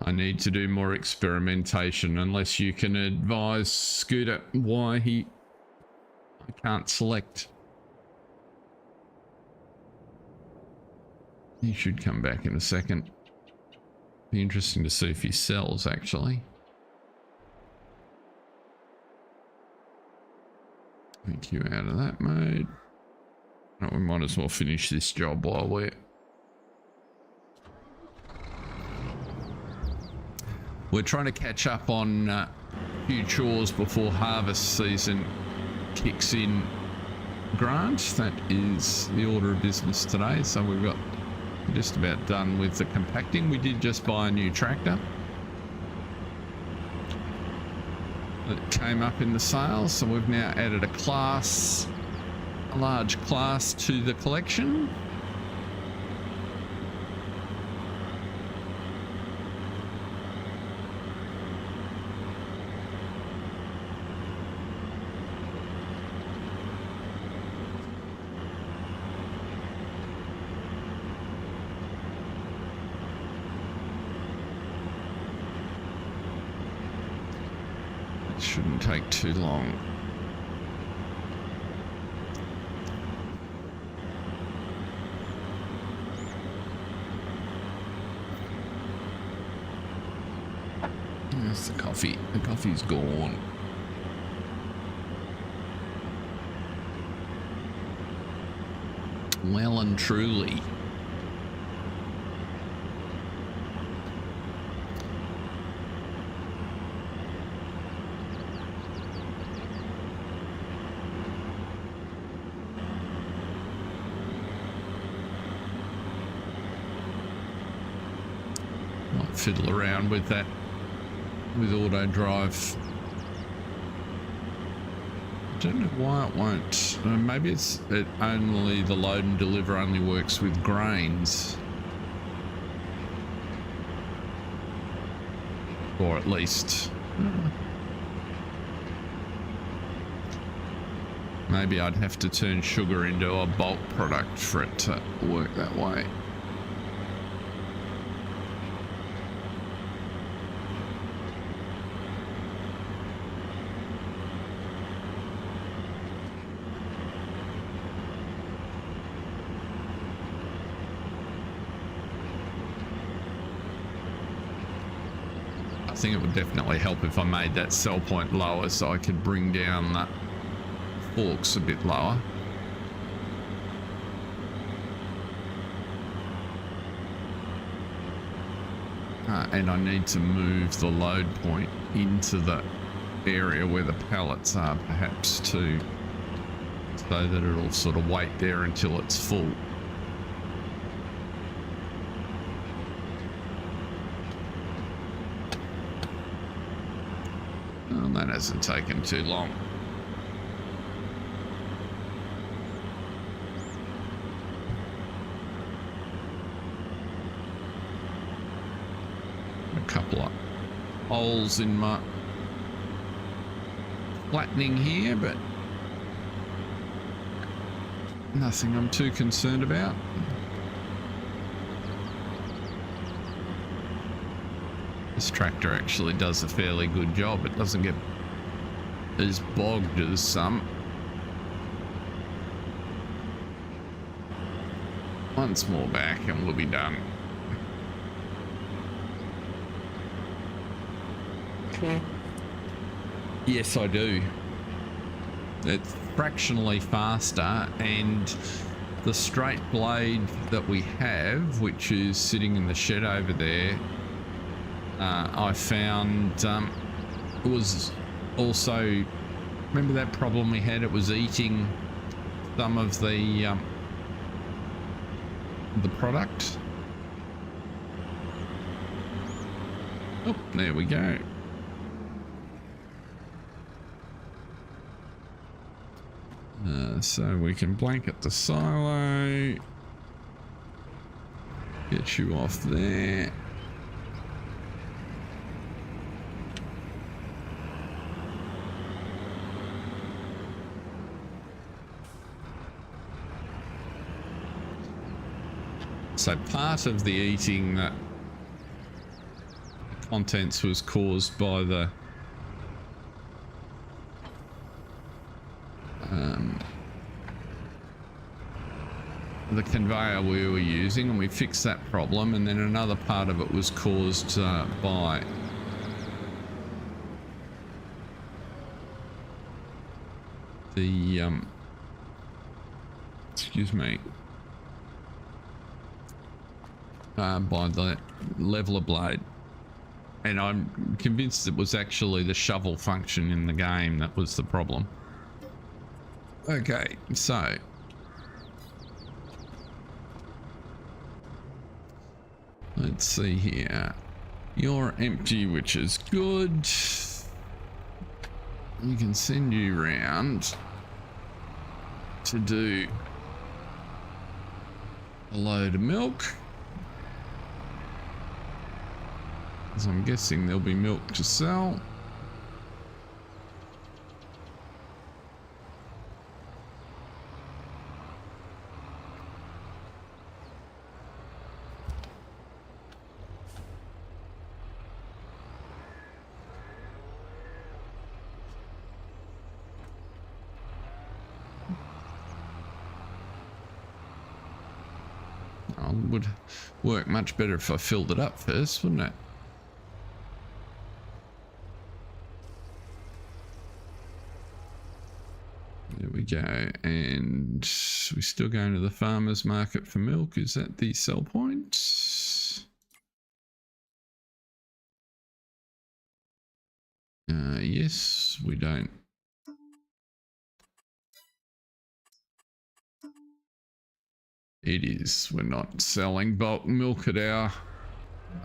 I need to do more experimentation, unless you can advise Scooter why I can't select. He should come back in a second. Be interesting to see if he sells, actually. Take you out of that mode. No, we might as well finish this job while we're trying to catch up on a few chores before harvest season kicks in. Grant, that is the order of business today. So we're just about done with the compacting. We did just buy a new tractor. That came up in the sales, so we've now added a large class to the collection. Shouldn't take too long. There's the coffee. The coffee's gone. Well and truly. Fiddle around with that with auto drive. I don't know why it won't. Maybe it only the load and deliver only works with grains. or at least maybe I'd have to turn sugar into a bulk product for it to work that way. I think it would definitely help if I made that sell point lower so I could bring down the forks a bit lower. And I need to move the load point into the area where the pallets are perhaps too, so that it'll sort of wait there until it's full. Well, that hasn't taken too long. A couple of holes in my flattening here, but nothing I'm too concerned about. This tractor actually does a fairly good job. It doesn't get as bogged as some. Once more back and we'll be done. Okay. Yes, I do. It's fractionally faster, and the straight blade that we have, which is sitting in the shed over there, I found was also, remember that problem we had? It was eating some of the product. Oh, there we go. So we can blanket the silo, get you off there. So part of the eating that contents was caused by the conveyor we were using, and we fixed that problem, and then another part of it was caused by the excuse me, by the leveler blade, and I'm convinced it was actually the shovel function in the game that was the problem. Okay, so let's see here. You're empty, which is good. We can send you round to do a load of milk, because I'm guessing there'll be milk to sell. Would work much better if I filled it up first, wouldn't it? There we go. And we're still going to the farmer's market for milk. Is that the sell point? Yes, we don't. It is. We're not selling bulk milk at our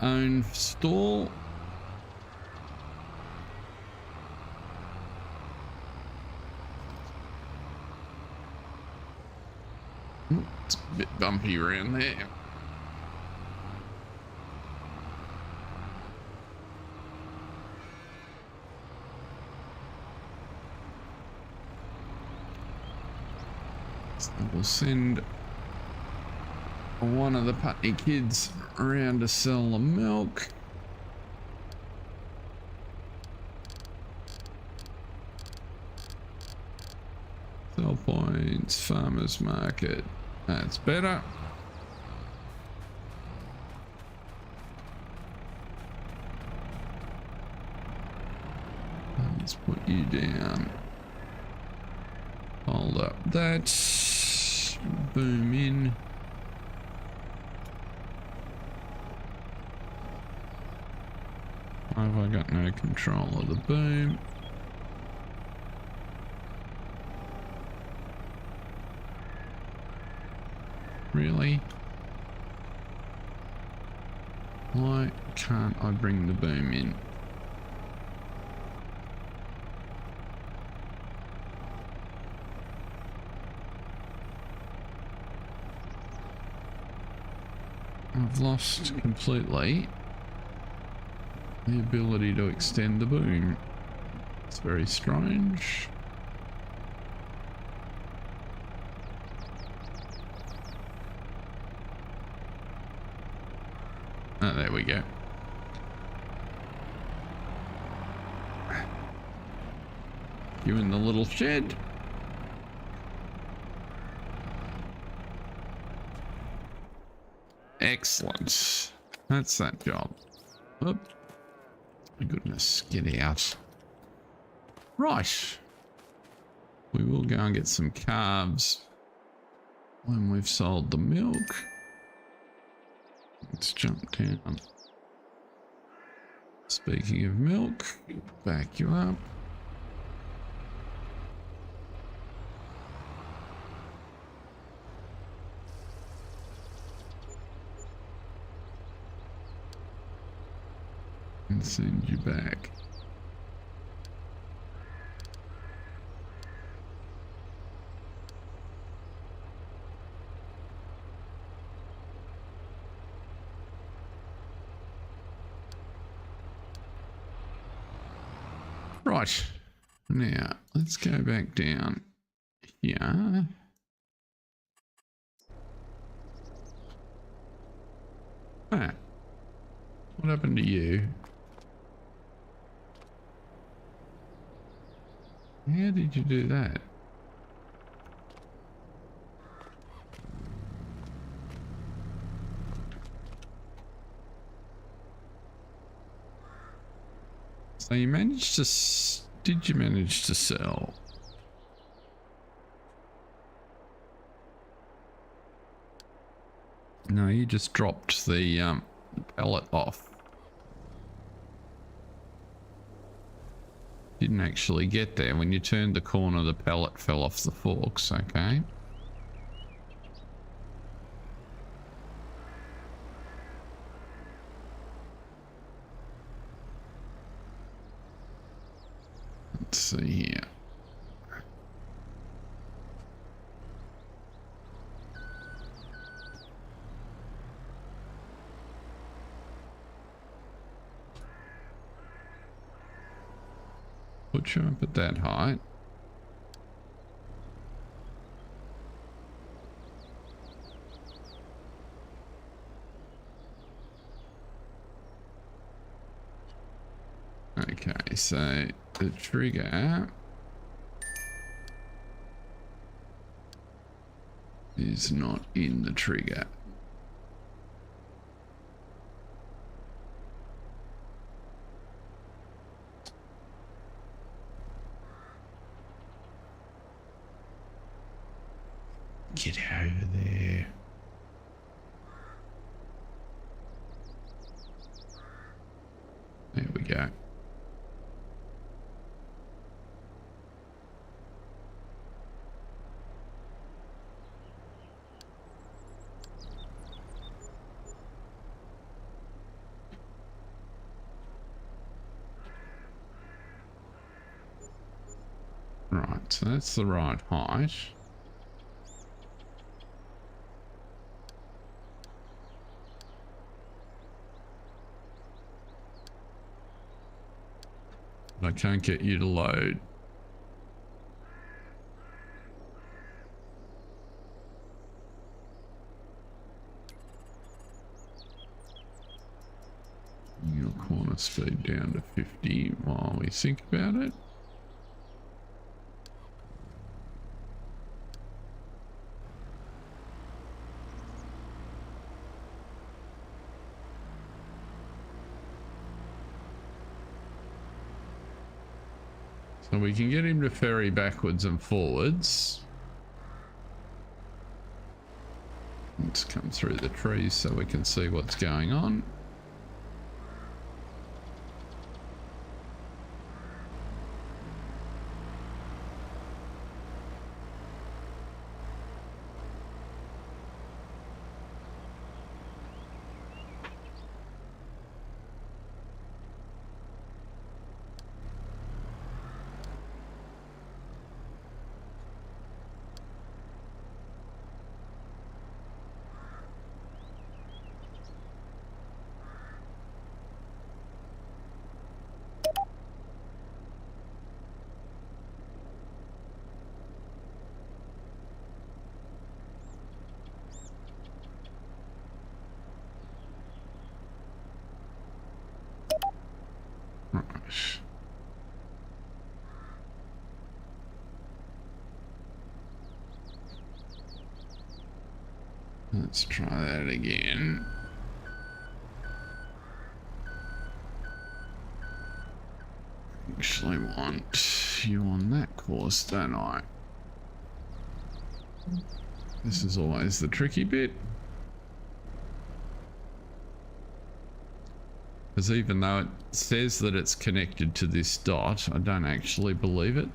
own stall. It's a bit bumpy around there. I will send one of the Putney kids around to sell the milk. Sell points, farmers market. That's better. Let's put you down. Hold up that. Boom in. Why have I got no control of the boom? Really? Why can't I bring the boom in? I've lost completely the ability to extend the boom. It's very strange. Oh, there we go. You in the little shed? Excellent. That's that job. Oop. My goodness, get out. Right. We will go and get some calves when we've sold the milk. Let's jump down. Speaking of milk, back you up. And send you back. Right, now let's go back down here. Ah, what happened to you? How did you do that? So you managed to, did you manage to sell? No, you just dropped the pellet off. Didn't actually get there. When you turned the corner, the pellet fell off the forks, okay? Let's see here. Put you up at that height. Okay, so the trigger is not in the trigger. Get over there. There we go. Right, so that's the right height. I can't get you to load. corner speed down to 50 while we think about it. So we can get him to ferry backwards and forwards. Let's come through the trees so we can see what's going on. Let's try that again. Actually want you on that course, don't I? This is always the tricky bit. Because even though it says that it's connected to this dot, I don't actually believe it.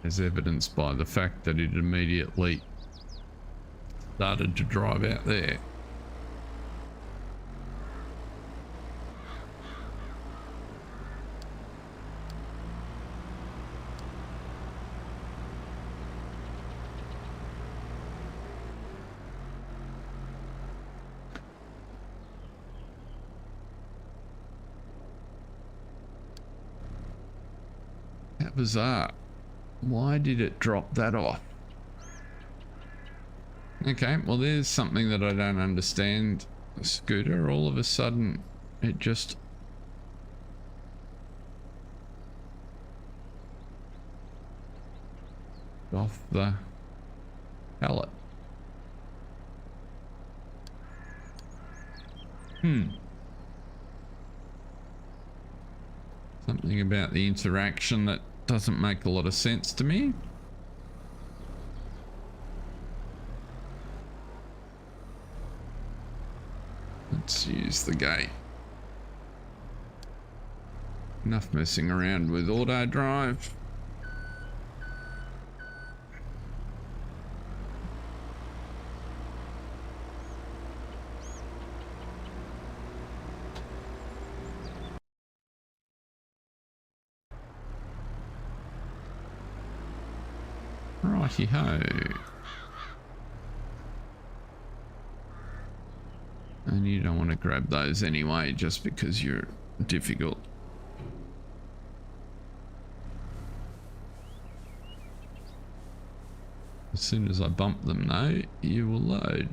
As evidenced by the fact that it immediately started to drive out there. How bizarre. Why did it drop that off? Okay, well there's something that I don't understand. A scooter, all of a sudden it just off the pallet. Something about the interaction that doesn't make a lot of sense to me. Let's use the gate. Enough messing around with auto drive. Righty-ho. And you don't want to grab those anyway, just because you're difficult. As soon as I bump them though, you will load.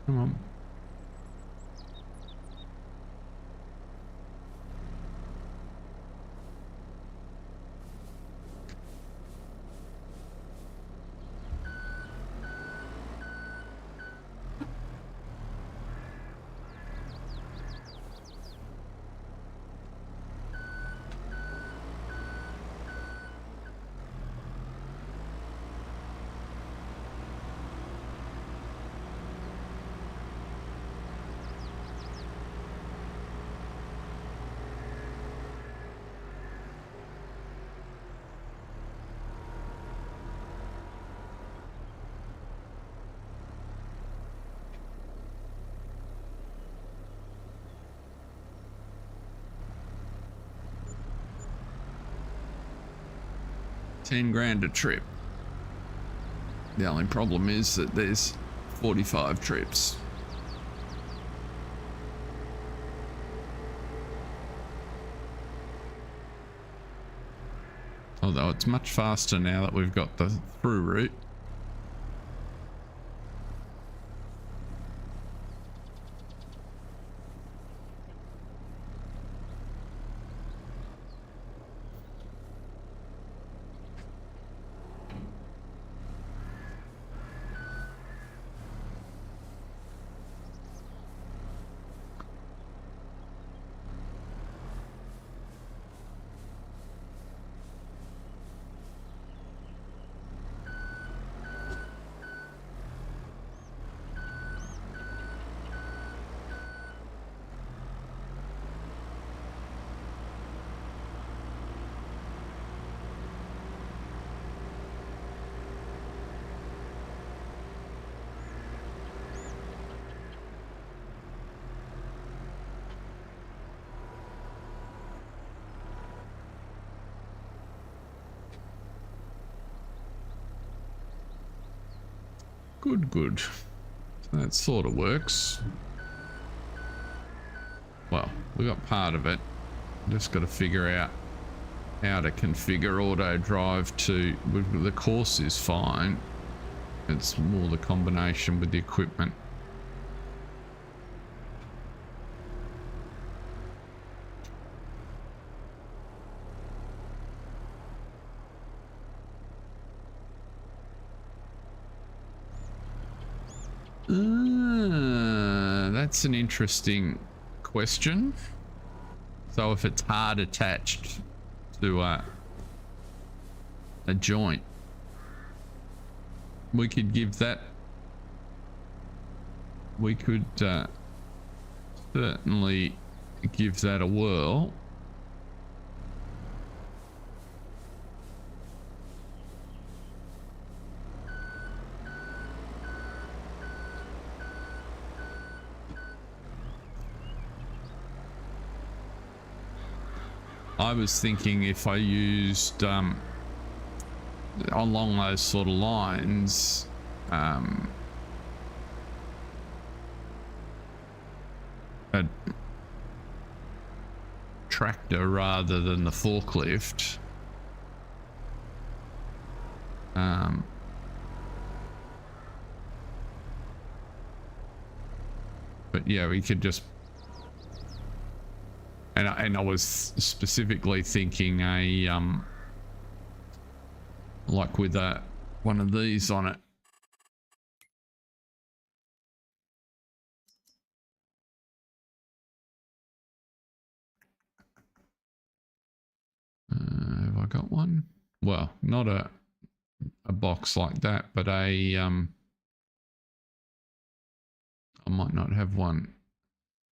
Come on. $10,000 a trip. The only problem is that there's 45 trips. Although it's much faster now that we've got the through route. Good. So that sort of works. Well, we got part of it. Just got to figure out how to configure auto drive to. The course is fine. It's more the combination with the equipment. That's an interesting question. So if it's hard attached to a joint, we could give that, we could certainly give that a whirl. I was thinking if I used along those sort of lines, a tractor rather than the forklift. But yeah, we could just. And I was specifically thinking a like with one of these on it. Have I got one? Well, not a box like that, but a I might not have one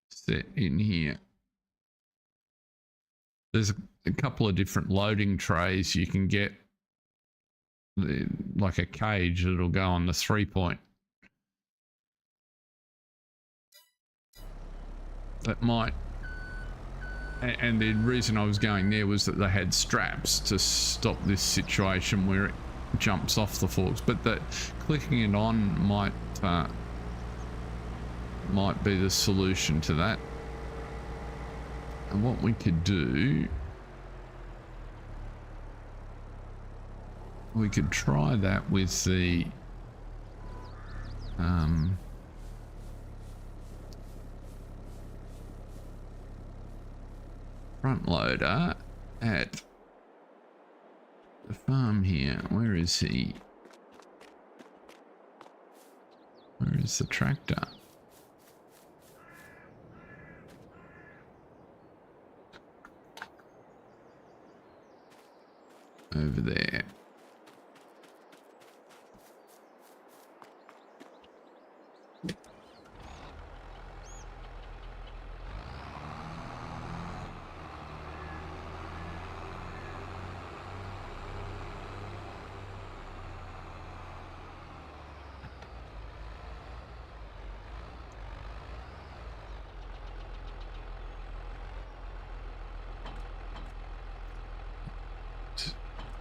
set in here. There's a couple of different loading trays you can get, like a cage that'll go on the 3-point. That might, and the reason I was going there was that they had straps to stop this situation where it jumps off the forks, but that clicking it on might be the solution to that. And what we could do, we could try that with the front loader at the farm here. Where is he? Where is the tractor? Over there.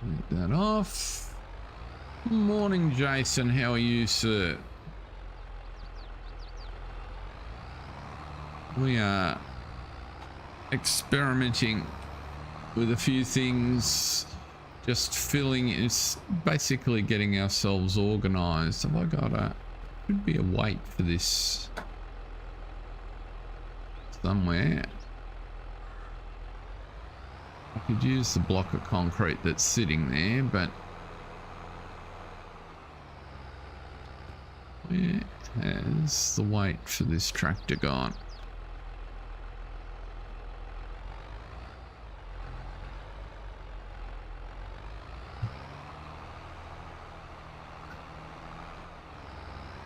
Take that off. Morning, Jason. How are you, sir? We are experimenting with a few things just filling is basically getting ourselves organized. Have I got a, should be a weight for this somewhere. I could use the block of concrete that's sitting there, but where has the weight for this tractor gone?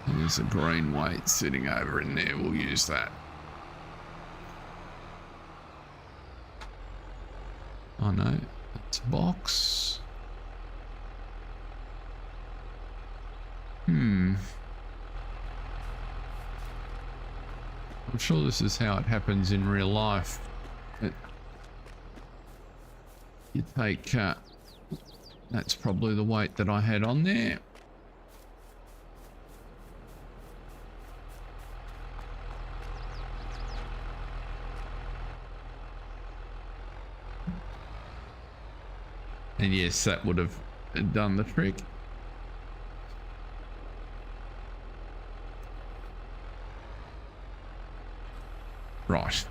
There's a green weight sitting over in there. We'll use that. Oh no, that's a box. I'm sure this is how it happens in real life. You take, that's probably the weight that I had on there. And yes, that would have done the trick. Right.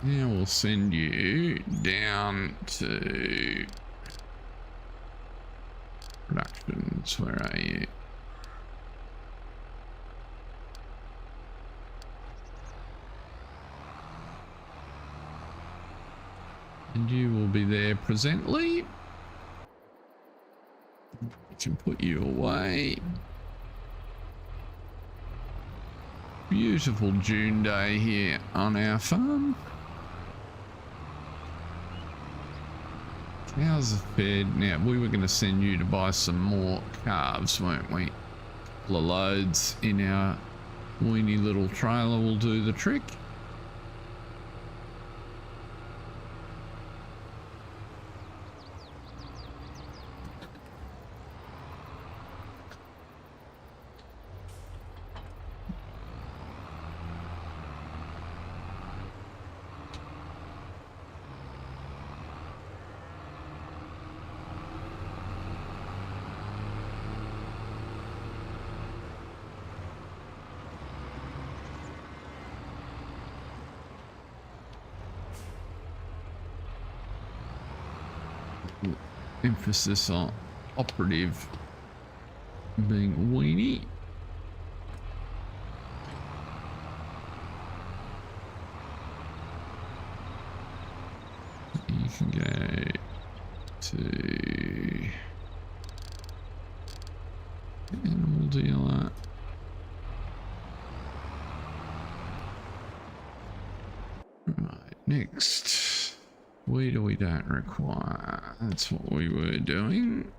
Now we'll send you down to productions. Where are you? And you will be there presently. We can put you away. Beautiful June day here on our farm. Cows are fed. Now, we were going to send you to buy some more calves, weren't we? A couple of loads in our weeny little trailer will do the trick. Emphasis on operative being weenie. You can go to animal dealer. Right, next. We don't require. That's what we were doing.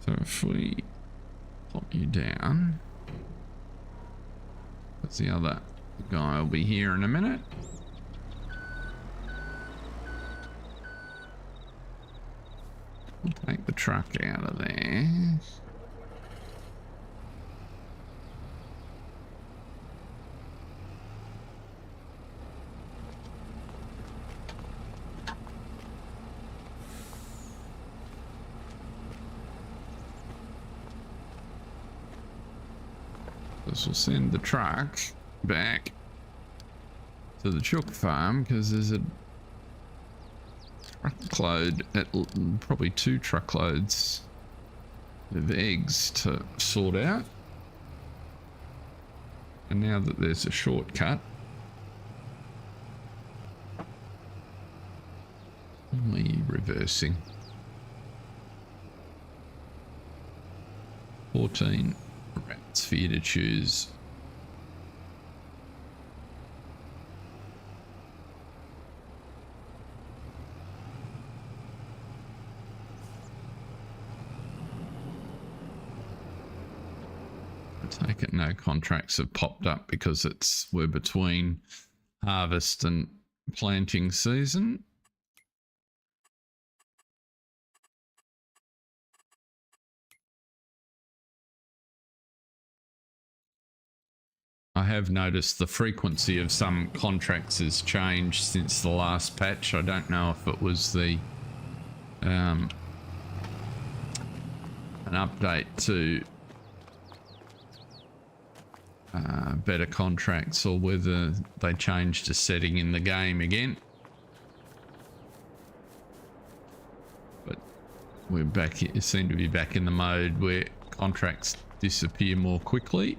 So if we pop you down, because the other guy will be here in a minute. We'll take the truck out of there. This will send the truck back to the chook farm because there's a truckload, probably 2 truckloads of eggs to sort out. And now that there's a shortcut, only reversing. 14 rats for you to choose. I take it no contracts have popped up because we're between harvest and planting season. I have noticed the frequency of some contracts has changed since the last patch. I don't know if it was the an update to better contracts, or whether they changed a setting in the game again. But we're back, it seem to be back in the mode where contracts disappear more quickly.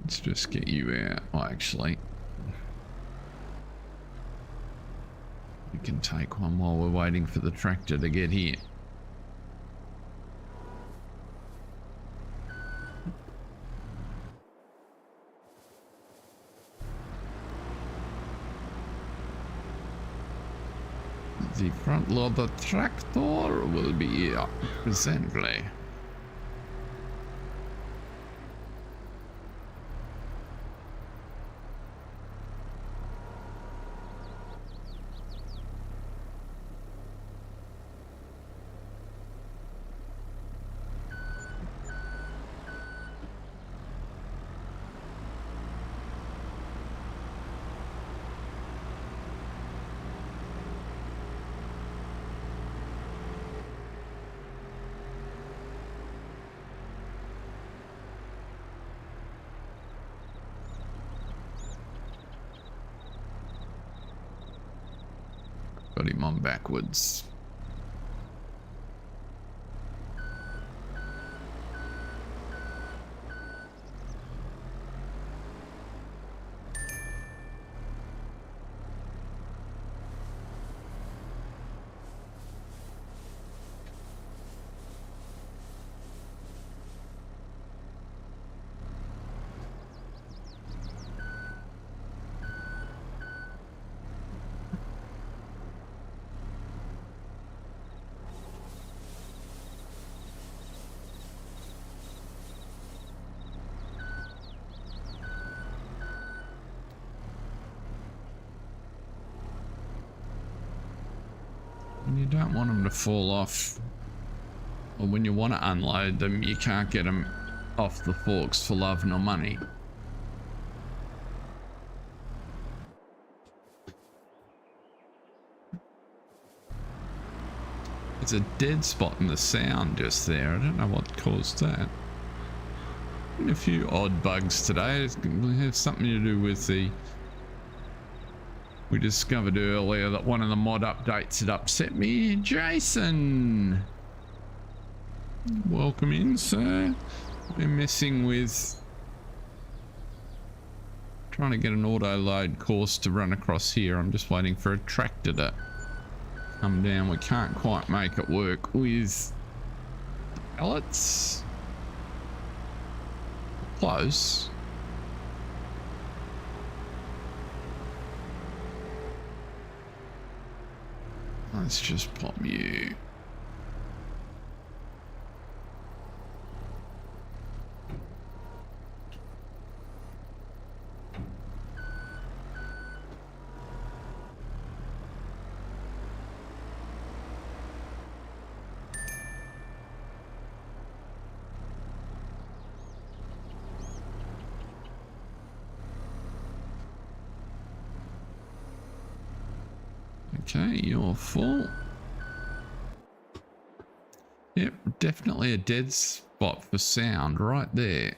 Let's just get you out. Oh, actually, we can take one while we're waiting for the tractor to get here. The front loader tractor will be here presently. Got him on backwards. And you don't want them to fall off, or when you want to unload them, you can't get them off the forks for love nor money. There's a dead spot in the sound just there. I don't know what caused that. A few odd bugs today. It has something to do with the... We discovered earlier that one of the mod updates had upset me. Jason! Welcome in, sir. We're messing with... trying to get an auto load course to run across here. I'm just waiting for a tractor to come down. We can't quite make it work with pallets. Close. Let's just pop you. Okay, you're full. Yep, definitely a dead spot for sound right there.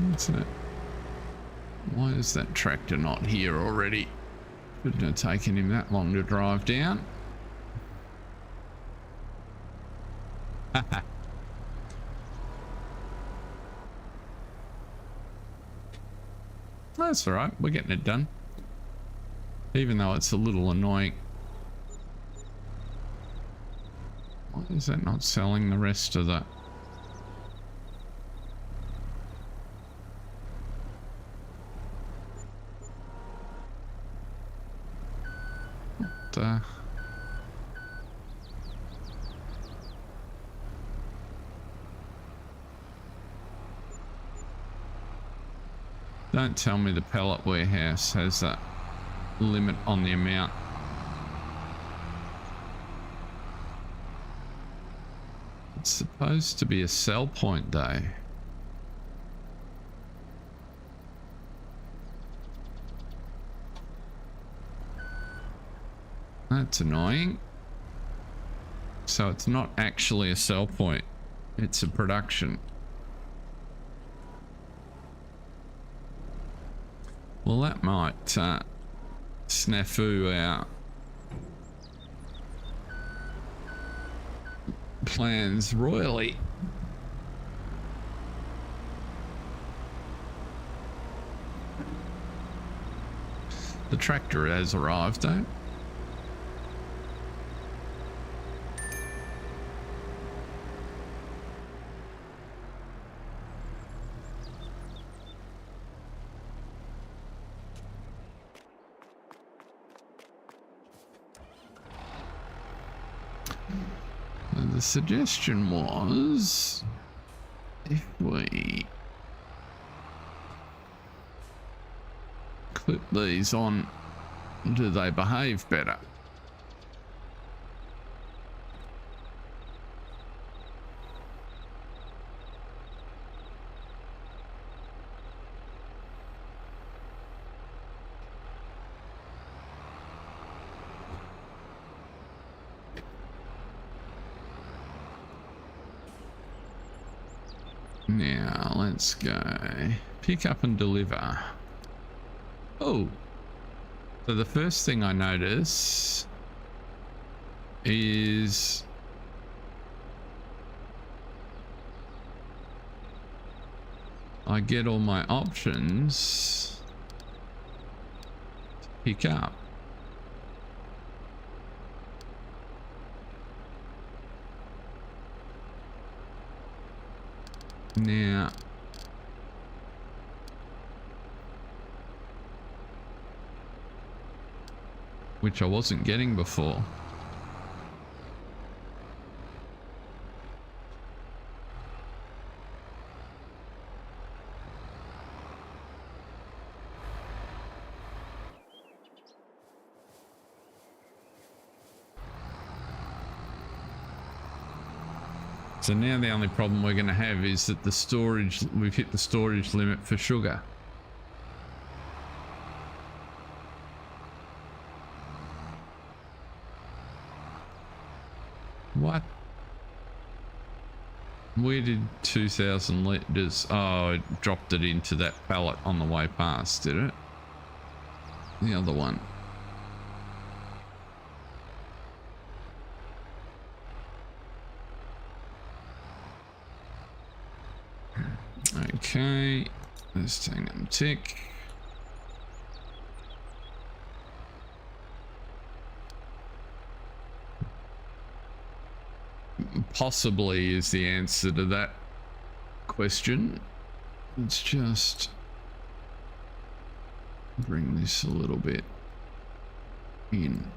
What's that? Why is that tractor not here already? Couldn't have taken him that long to drive down. That's all right. We're getting it done. Even though it's a little annoying. Why is that not selling the rest of the... What, Don't tell me the pallet warehouse has that limit on the amount. It's supposed to be a sell point day. That's annoying. So it's not actually a sell point, it's a production. Well, that might snafu our plans royally. The tractor has arrived though. The suggestion was if we clip these on, do they behave better? Now let's go pick up and deliver. Oh, so the first thing I notice is I get all my options to pick up. Now, which I wasn't getting before. So now the only problem we're going to have is that the storage, we've hit the storage limit for sugar. What? Where did 2,000 litres? Oh, it dropped it into that pallet on the way past, did it? The other one. Okay, let's take them tick. Possibly is the answer to that question. Let's just bring this a little bit in.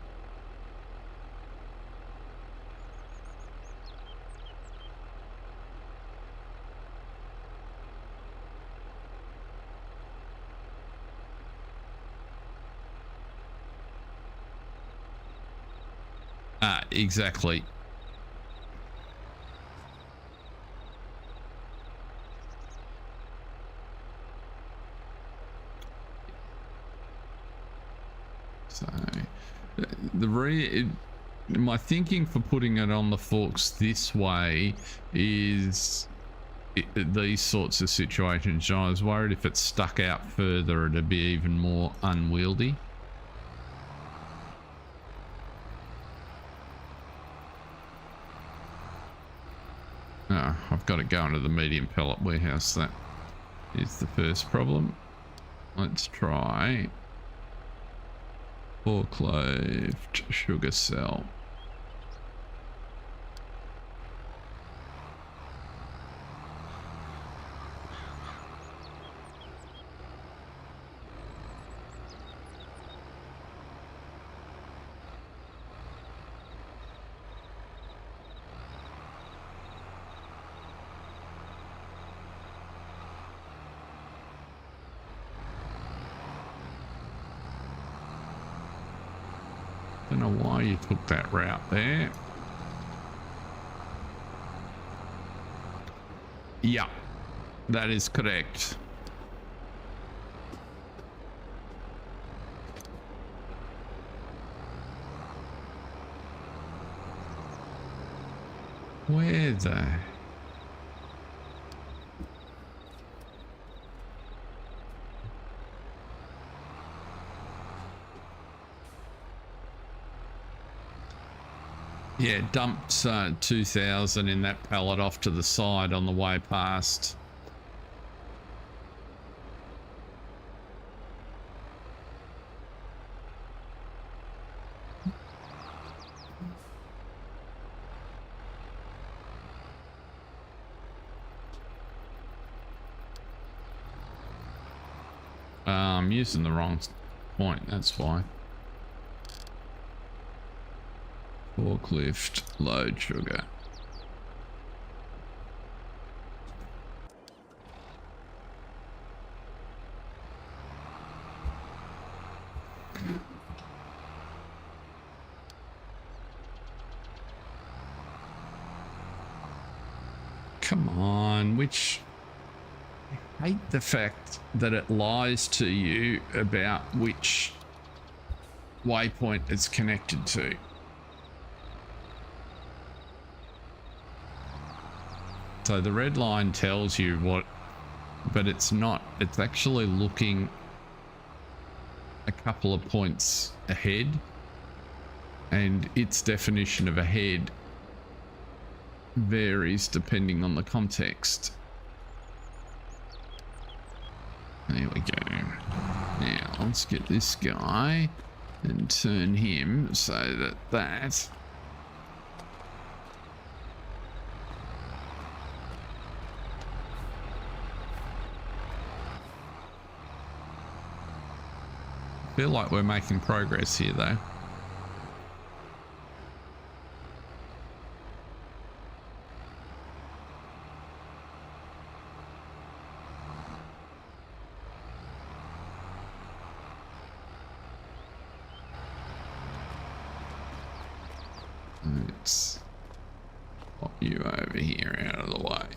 Exactly. So my thinking for putting it on the forks this way is these sorts of situations. I was worried if it stuck out further it'd be even more unwieldy. Oh, I've got to go into the medium pellet warehouse. That is the first problem. Let's try four-cloved sugar cell. Don't know why you took that route there. Yeah, that is correct. Where the... Yeah, dumped 2,000 in that pallet off to the side on the way past. I'm using the wrong point, that's why. Forklift, load sugar. Come on, which... I hate the fact that it lies to you about which waypoint it's connected to. So the red line tells you what, but it's not. It's actually looking a couple of points ahead, and its definition of ahead varies depending on the context. There we go. Now let's get this guy and turn him so that that... Feel like we're making progress here though. Let's pop you over here out of the way.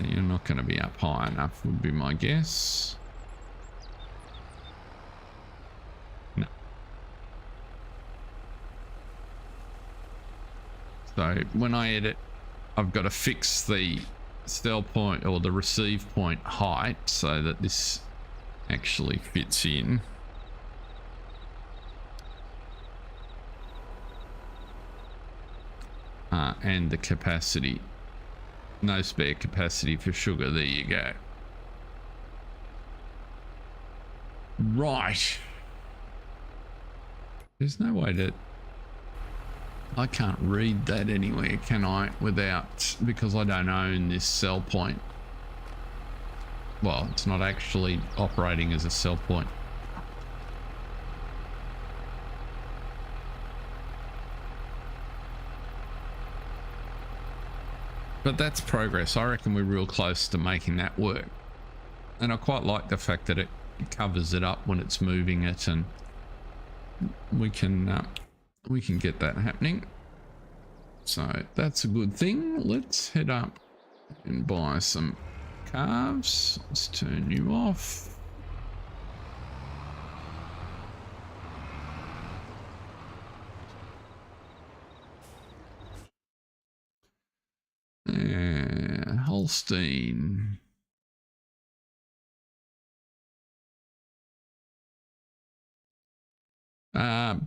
You're not going to be up high enough, would be my guess. No. So when I edit, I've got to fix the sell point or the receive point height so that this actually fits in. And the capacity. No spare capacity for sugar. There you go. Right. There's no way to... I can't read that anywhere, can I? Without... Because I don't own this sell point. Well, it's not actually operating as a sell point. But that's progress. I reckon we're real close to making that work. And I quite like the fact that it covers it up when it's moving it, and we can get that happening. So that's a good thing. Let's head up and buy some calves. Let's turn you off. Holstein.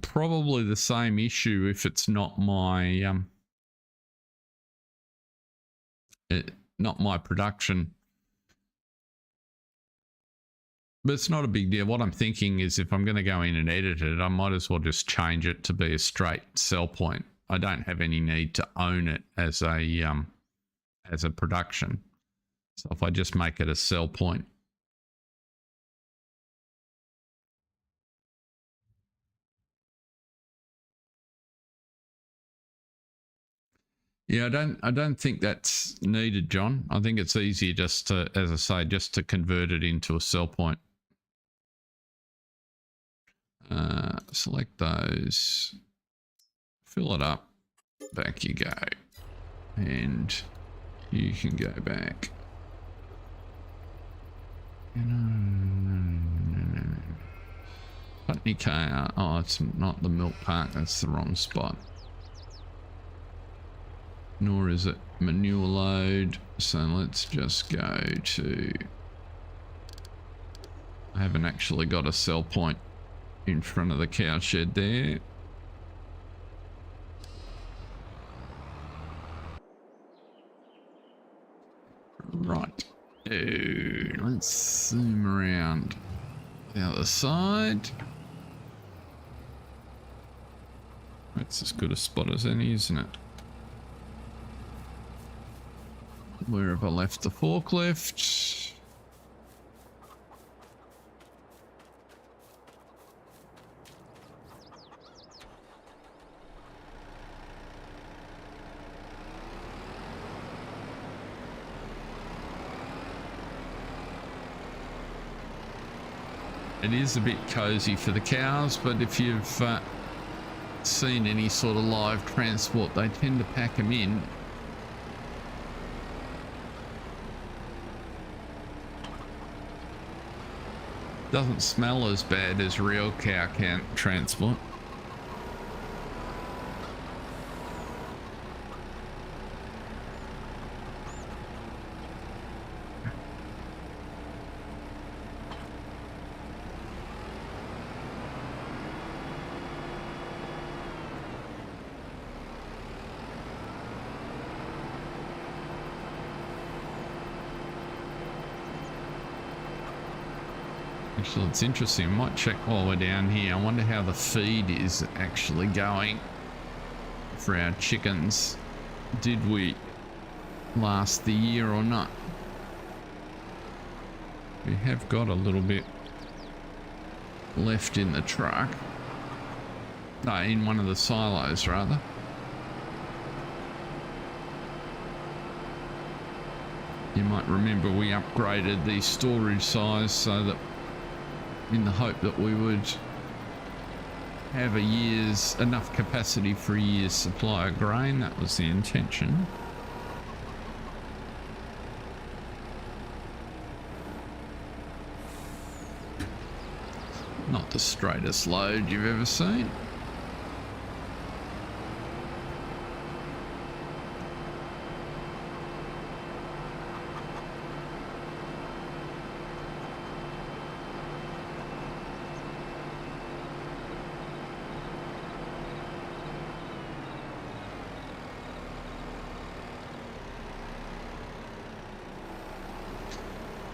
Probably the same issue if it's not my not my production. But it's not a big deal. What I'm thinking is if I'm going to go in and edit it, I might as well just change it to be a straight sell point. I don't have any need to own it as a production. So if I just make it a sell point. Yeah, I don't think that's needed, John. I think it's easier just to, as I say, just to convert it into a sell point. Select those, fill it up, back you go, and you can go back. Putney car. Oh, it's not the milk park. That's the wrong spot. Nor is it manure load. So let's just go to... I haven't actually got a sell point in front of the cow shed there. Right. Let's zoom around the other side. That's as good a spot as any, isn't it? Where have I left the forklift? It is a bit cozy for the cows, but if you've seen any sort of live transport, they tend to pack them in. Doesn't smell as bad as real cow transport. Actually, it's interesting. I might check while we're down here. I wonder how the feed is actually going for our chickens. Did we last the year or not? We have got a little bit left in the truck. No, in one of the silos, rather. You might remember we upgraded the storage size so that, in the hope that we would have a year's enough capacity for a year's supply of grain. That was the intention. Not the straightest load you've ever seen.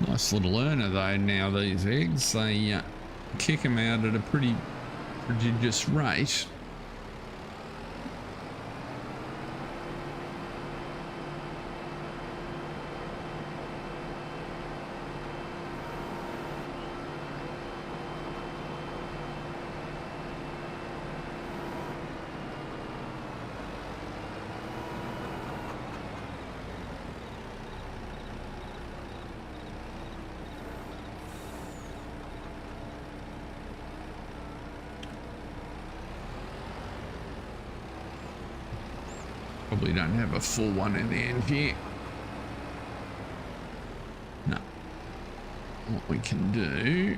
Nice little earner though now, these eggs. They kick them out at a pretty prodigious rate. Probably don't have a full one in the end here. No. What we can do...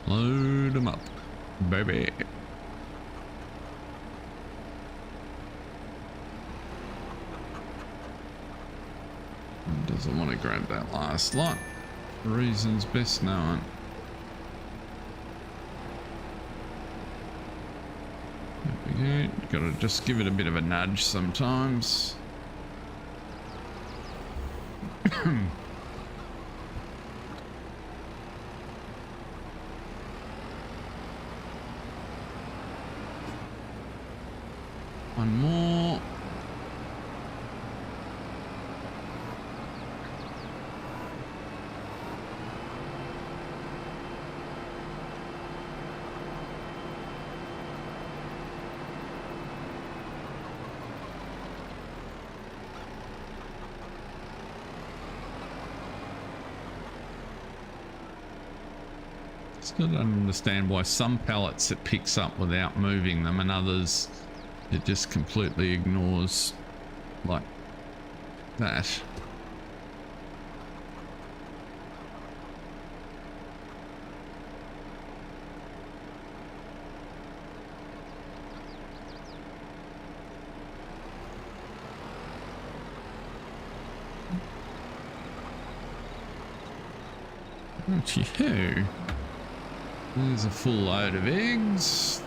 Load them up, baby. Doesn't want to grab that last lot. Reasons best known. Yeah, gotta just give it a bit of a nudge sometimes. One more. Still don't understand why some pallets it picks up without moving them and others it just completely ignores like that. Righty-ho. There's a full load of eggs.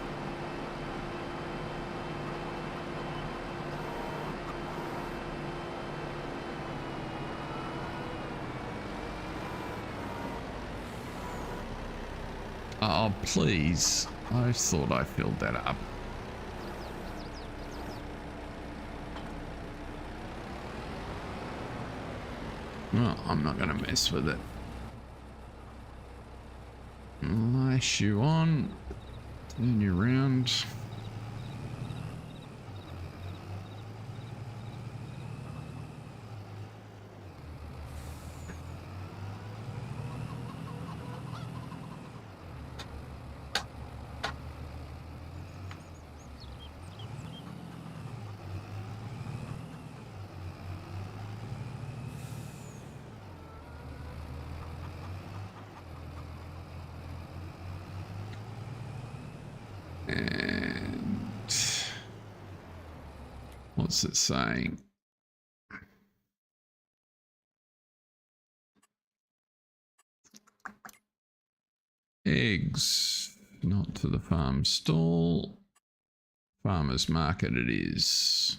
Oh, please. I thought I filled that up. Well, I'm not going to mess with it. Lash you on. Turn you around. And what's it saying? Eggs, not to the farm stall. Farmer's market it is.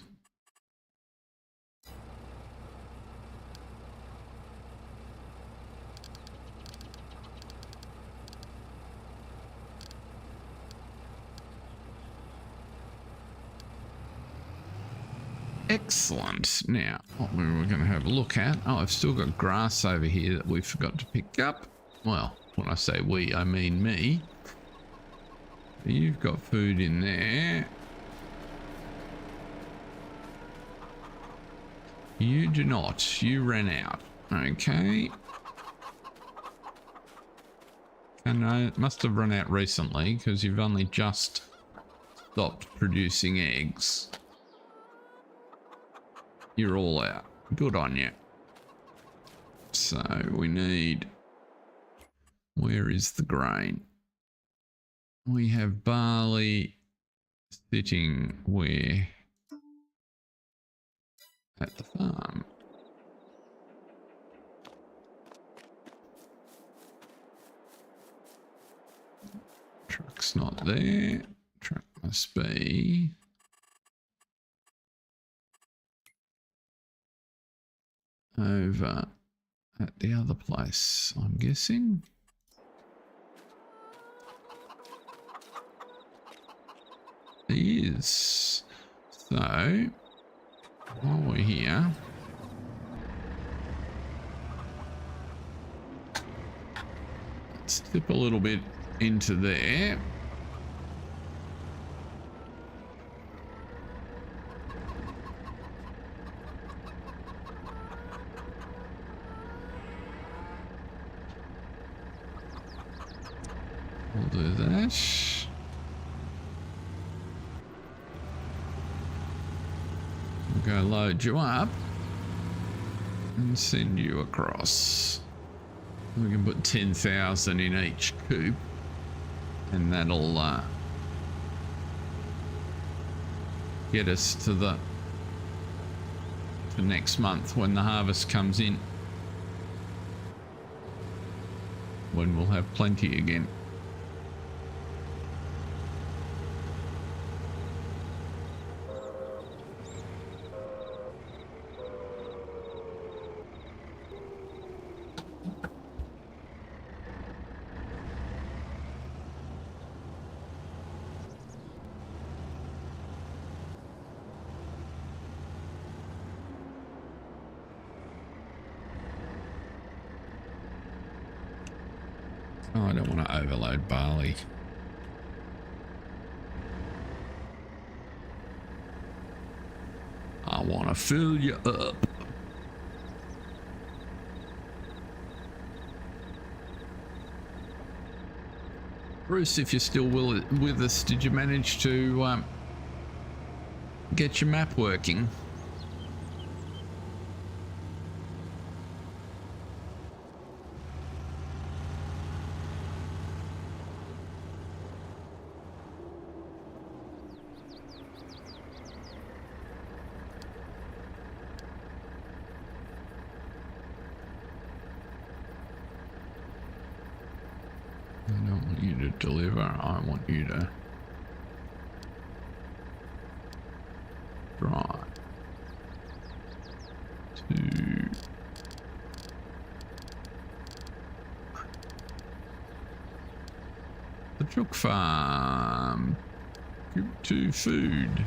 Excellent. Now, what we were going to have a look at. Oh, I've still got grass over here that we forgot to pick up. Well, when I say we, I mean me. You've got food in there. You do not. You ran out. Okay. And I must have run out recently because you've only just stopped producing eggs. You're all out. Good on you. So we need... Where is the grain? We have barley sitting where? At the farm. Truck's not there. Truck must be... over at the other place, I'm guessing. He is. So, while we're here, let's dip a little bit into there. We'll do that. We'll go load you up and send you across. We can put 10,000 in each coop and that'll get us to next month when the harvest comes in, when we'll have plenty again. Oh, I don't want to overload barley. I want to fill you up. Bruce, if you're still with us, did you manage to get your map working? I don't want you to deliver, I want you to drive to the Chook Farm. To food.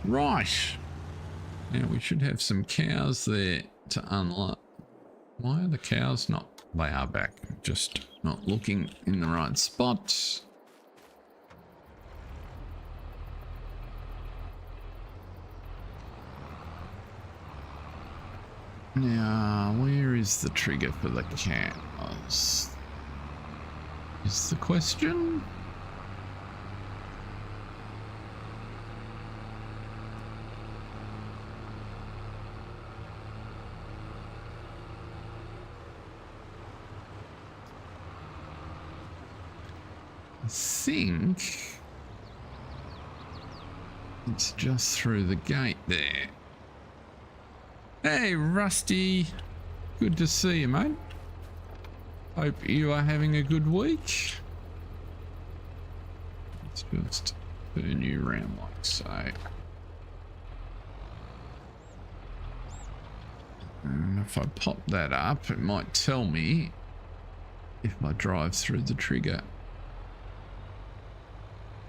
Right. Now we should have some cows there to unlock. Why are the cows not? They are back, just not looking in the right spots. Now, where is the trigger for the cows? Is the question? I think it's just through the gate there. Hey, Rusty. Good to see you, mate. Hope you are having a good week. Let's just turn you around like so. And if I pop that up, it might tell me if I drive through the trigger.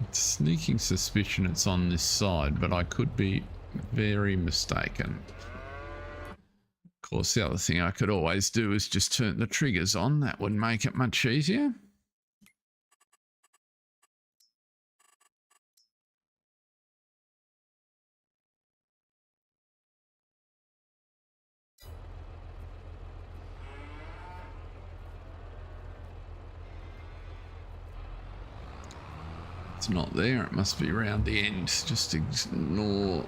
It's sneaking suspicion it's on this side, but I could be very mistaken. Of course, the other thing I could always do is just turn the triggers on. That would make it much easier. It's not there. It must be around the end. Just ignore.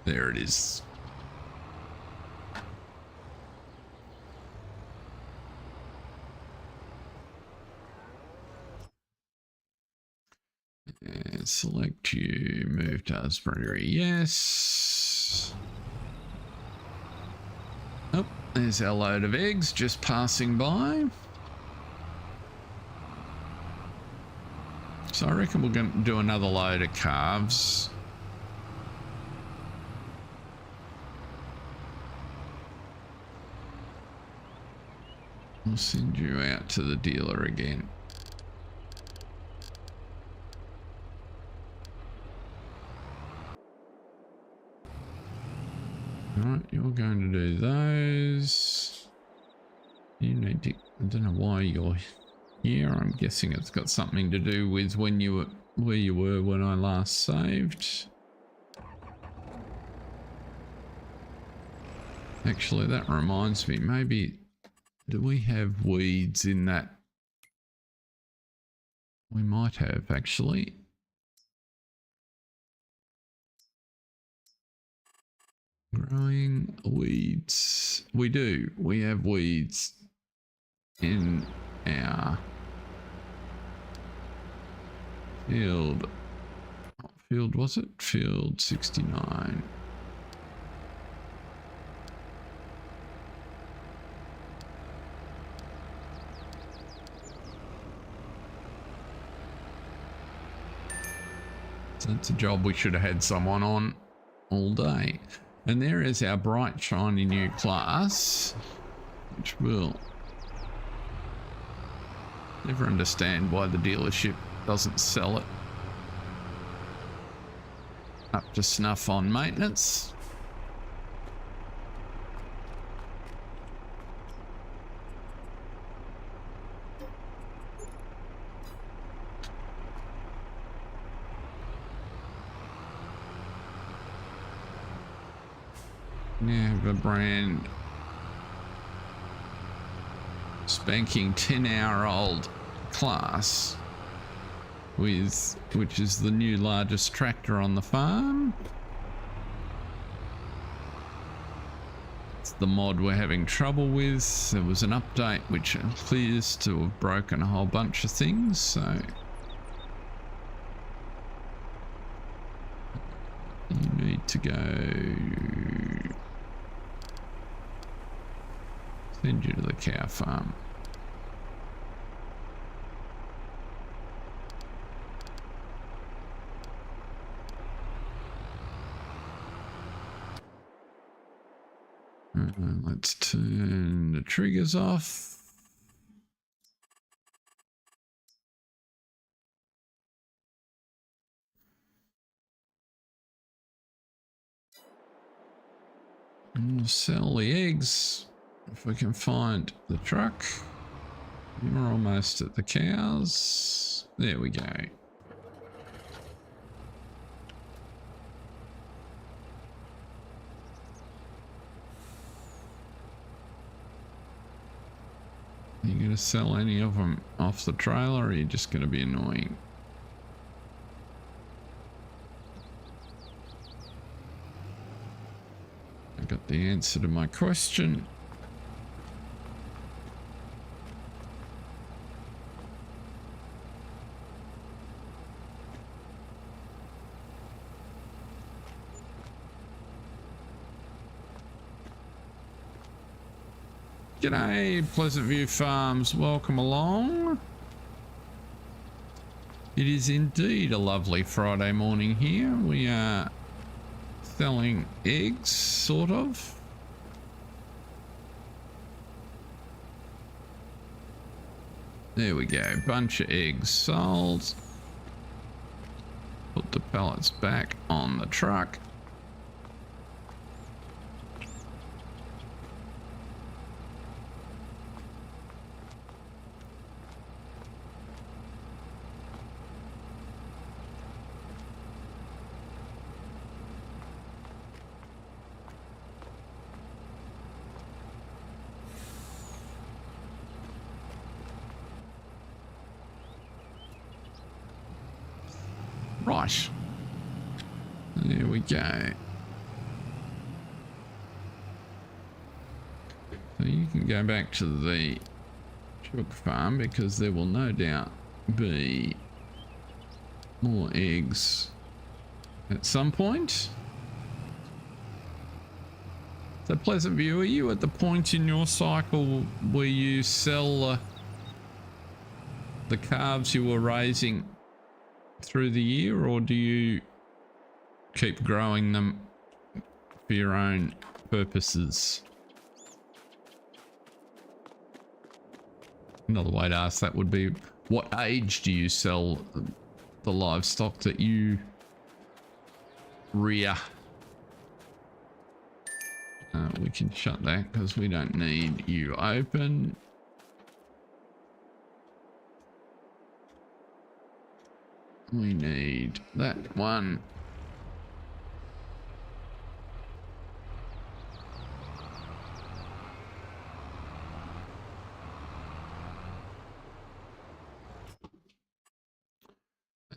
There it is. And select you. Move to Asbury. Yes. Oh, there's our load of eggs just passing by. So I reckon we're going to do another load of calves. I'll send you out to the dealer again. Alright, you're going to do those. You need to, I don't know why you're here. I'm guessing it's got something to do with when you were, where you were when I last saved. Actually, that reminds me, maybe, do we have weeds in that? We might have, actually. Growing weeds. We do. We have weeds in our field. What field was it? Field 69. So that's a job we should have had someone on all day. And there is our bright shiny new class, which will never understand why the dealership doesn't sell it up to snuff on maintenance. Now have a brand spanking 10-hour-old class which is the new largest tractor on the farm. It's the mod we're having trouble with. There was an update which appears to have broken a whole bunch of things, so you need to go send you to the cow farm. Let's turn the triggers off. And we'll sell the eggs if we can find the truck. We're almost at the cows. There we go. Are you going to sell any of them off the trailer, or are you just going to be annoying? I got the answer to my question. G'day, Pleasant View Farms. Welcome along. It is indeed a lovely Friday morning here. We are selling eggs, sort of. There we go. Bunch of eggs sold. Put the pallets back on the truck. Right. There we go. So you can go back to the chook farm because there will no doubt be more eggs at some point. So Pleasant View, are you at the point in your cycle where you sell the calves you were raising through the year, or do you keep growing them for your own purposes? Another way to ask that would be, what age do you sell the livestock that you rear? We can shut that because we don't need you open. We need that one.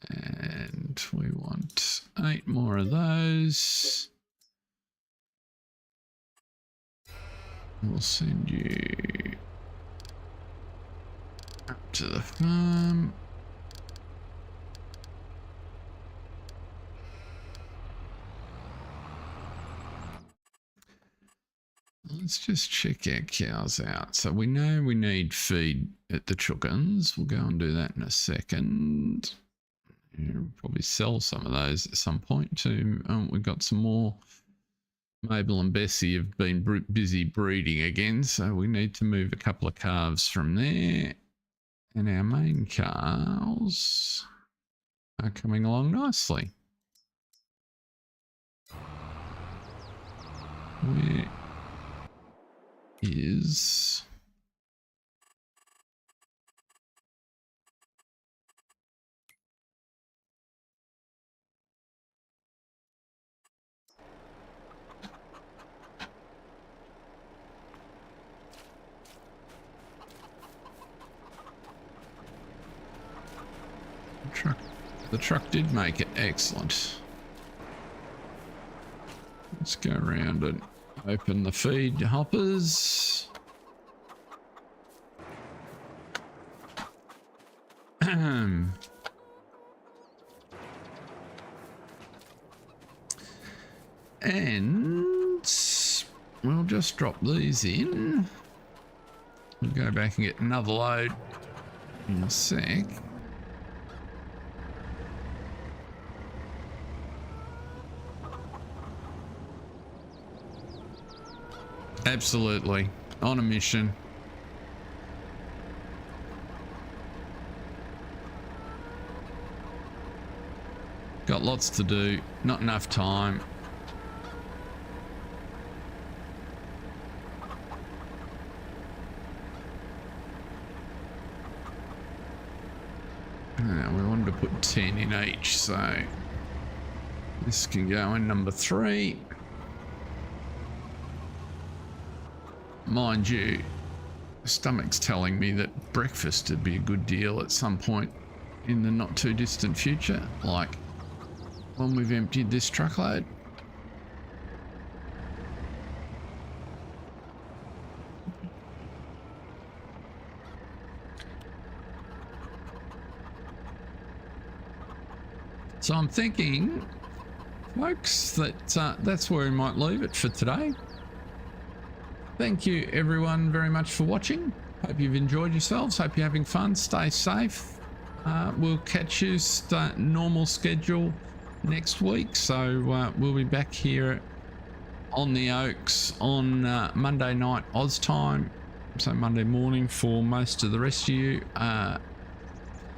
And we want 8 more of those. We'll send you up to the farm. Let's just check our cows out. So we know we need feed at the chookins. We'll go and do that in a second. We'll probably sell some of those at some point too. We've got some more. Mabel and Bessie have been busy breeding again, so we need to move a couple of calves from there. And our main cows are coming along nicely. Where is... The truck did make it. Excellent. Let's go around and open the feed hoppers. And we'll just drop these in. We'll go back and get another load in a sec. Absolutely. On a mission. Got lots to do, not enough time. We wanted to put 10 in each, so this can go in number 3. Mind you, stomach's telling me that breakfast would be a good deal at some point in the not too distant future, like when we've emptied this truckload. So I'm thinking, folks, that that's where we might leave it for today. Thank you everyone very much for watching. Hope you've enjoyed yourselves. Hope you're having fun. Stay safe. We'll catch you normal schedule next week. So we'll be back here on the Oaks on Monday night Oz time. So Monday morning for most of the rest of you.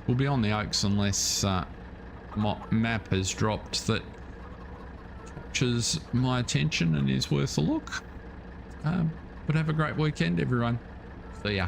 We'll be on the Oaks unless my map has dropped that captures my attention and is worth a look. But have a great weekend, everyone. See ya.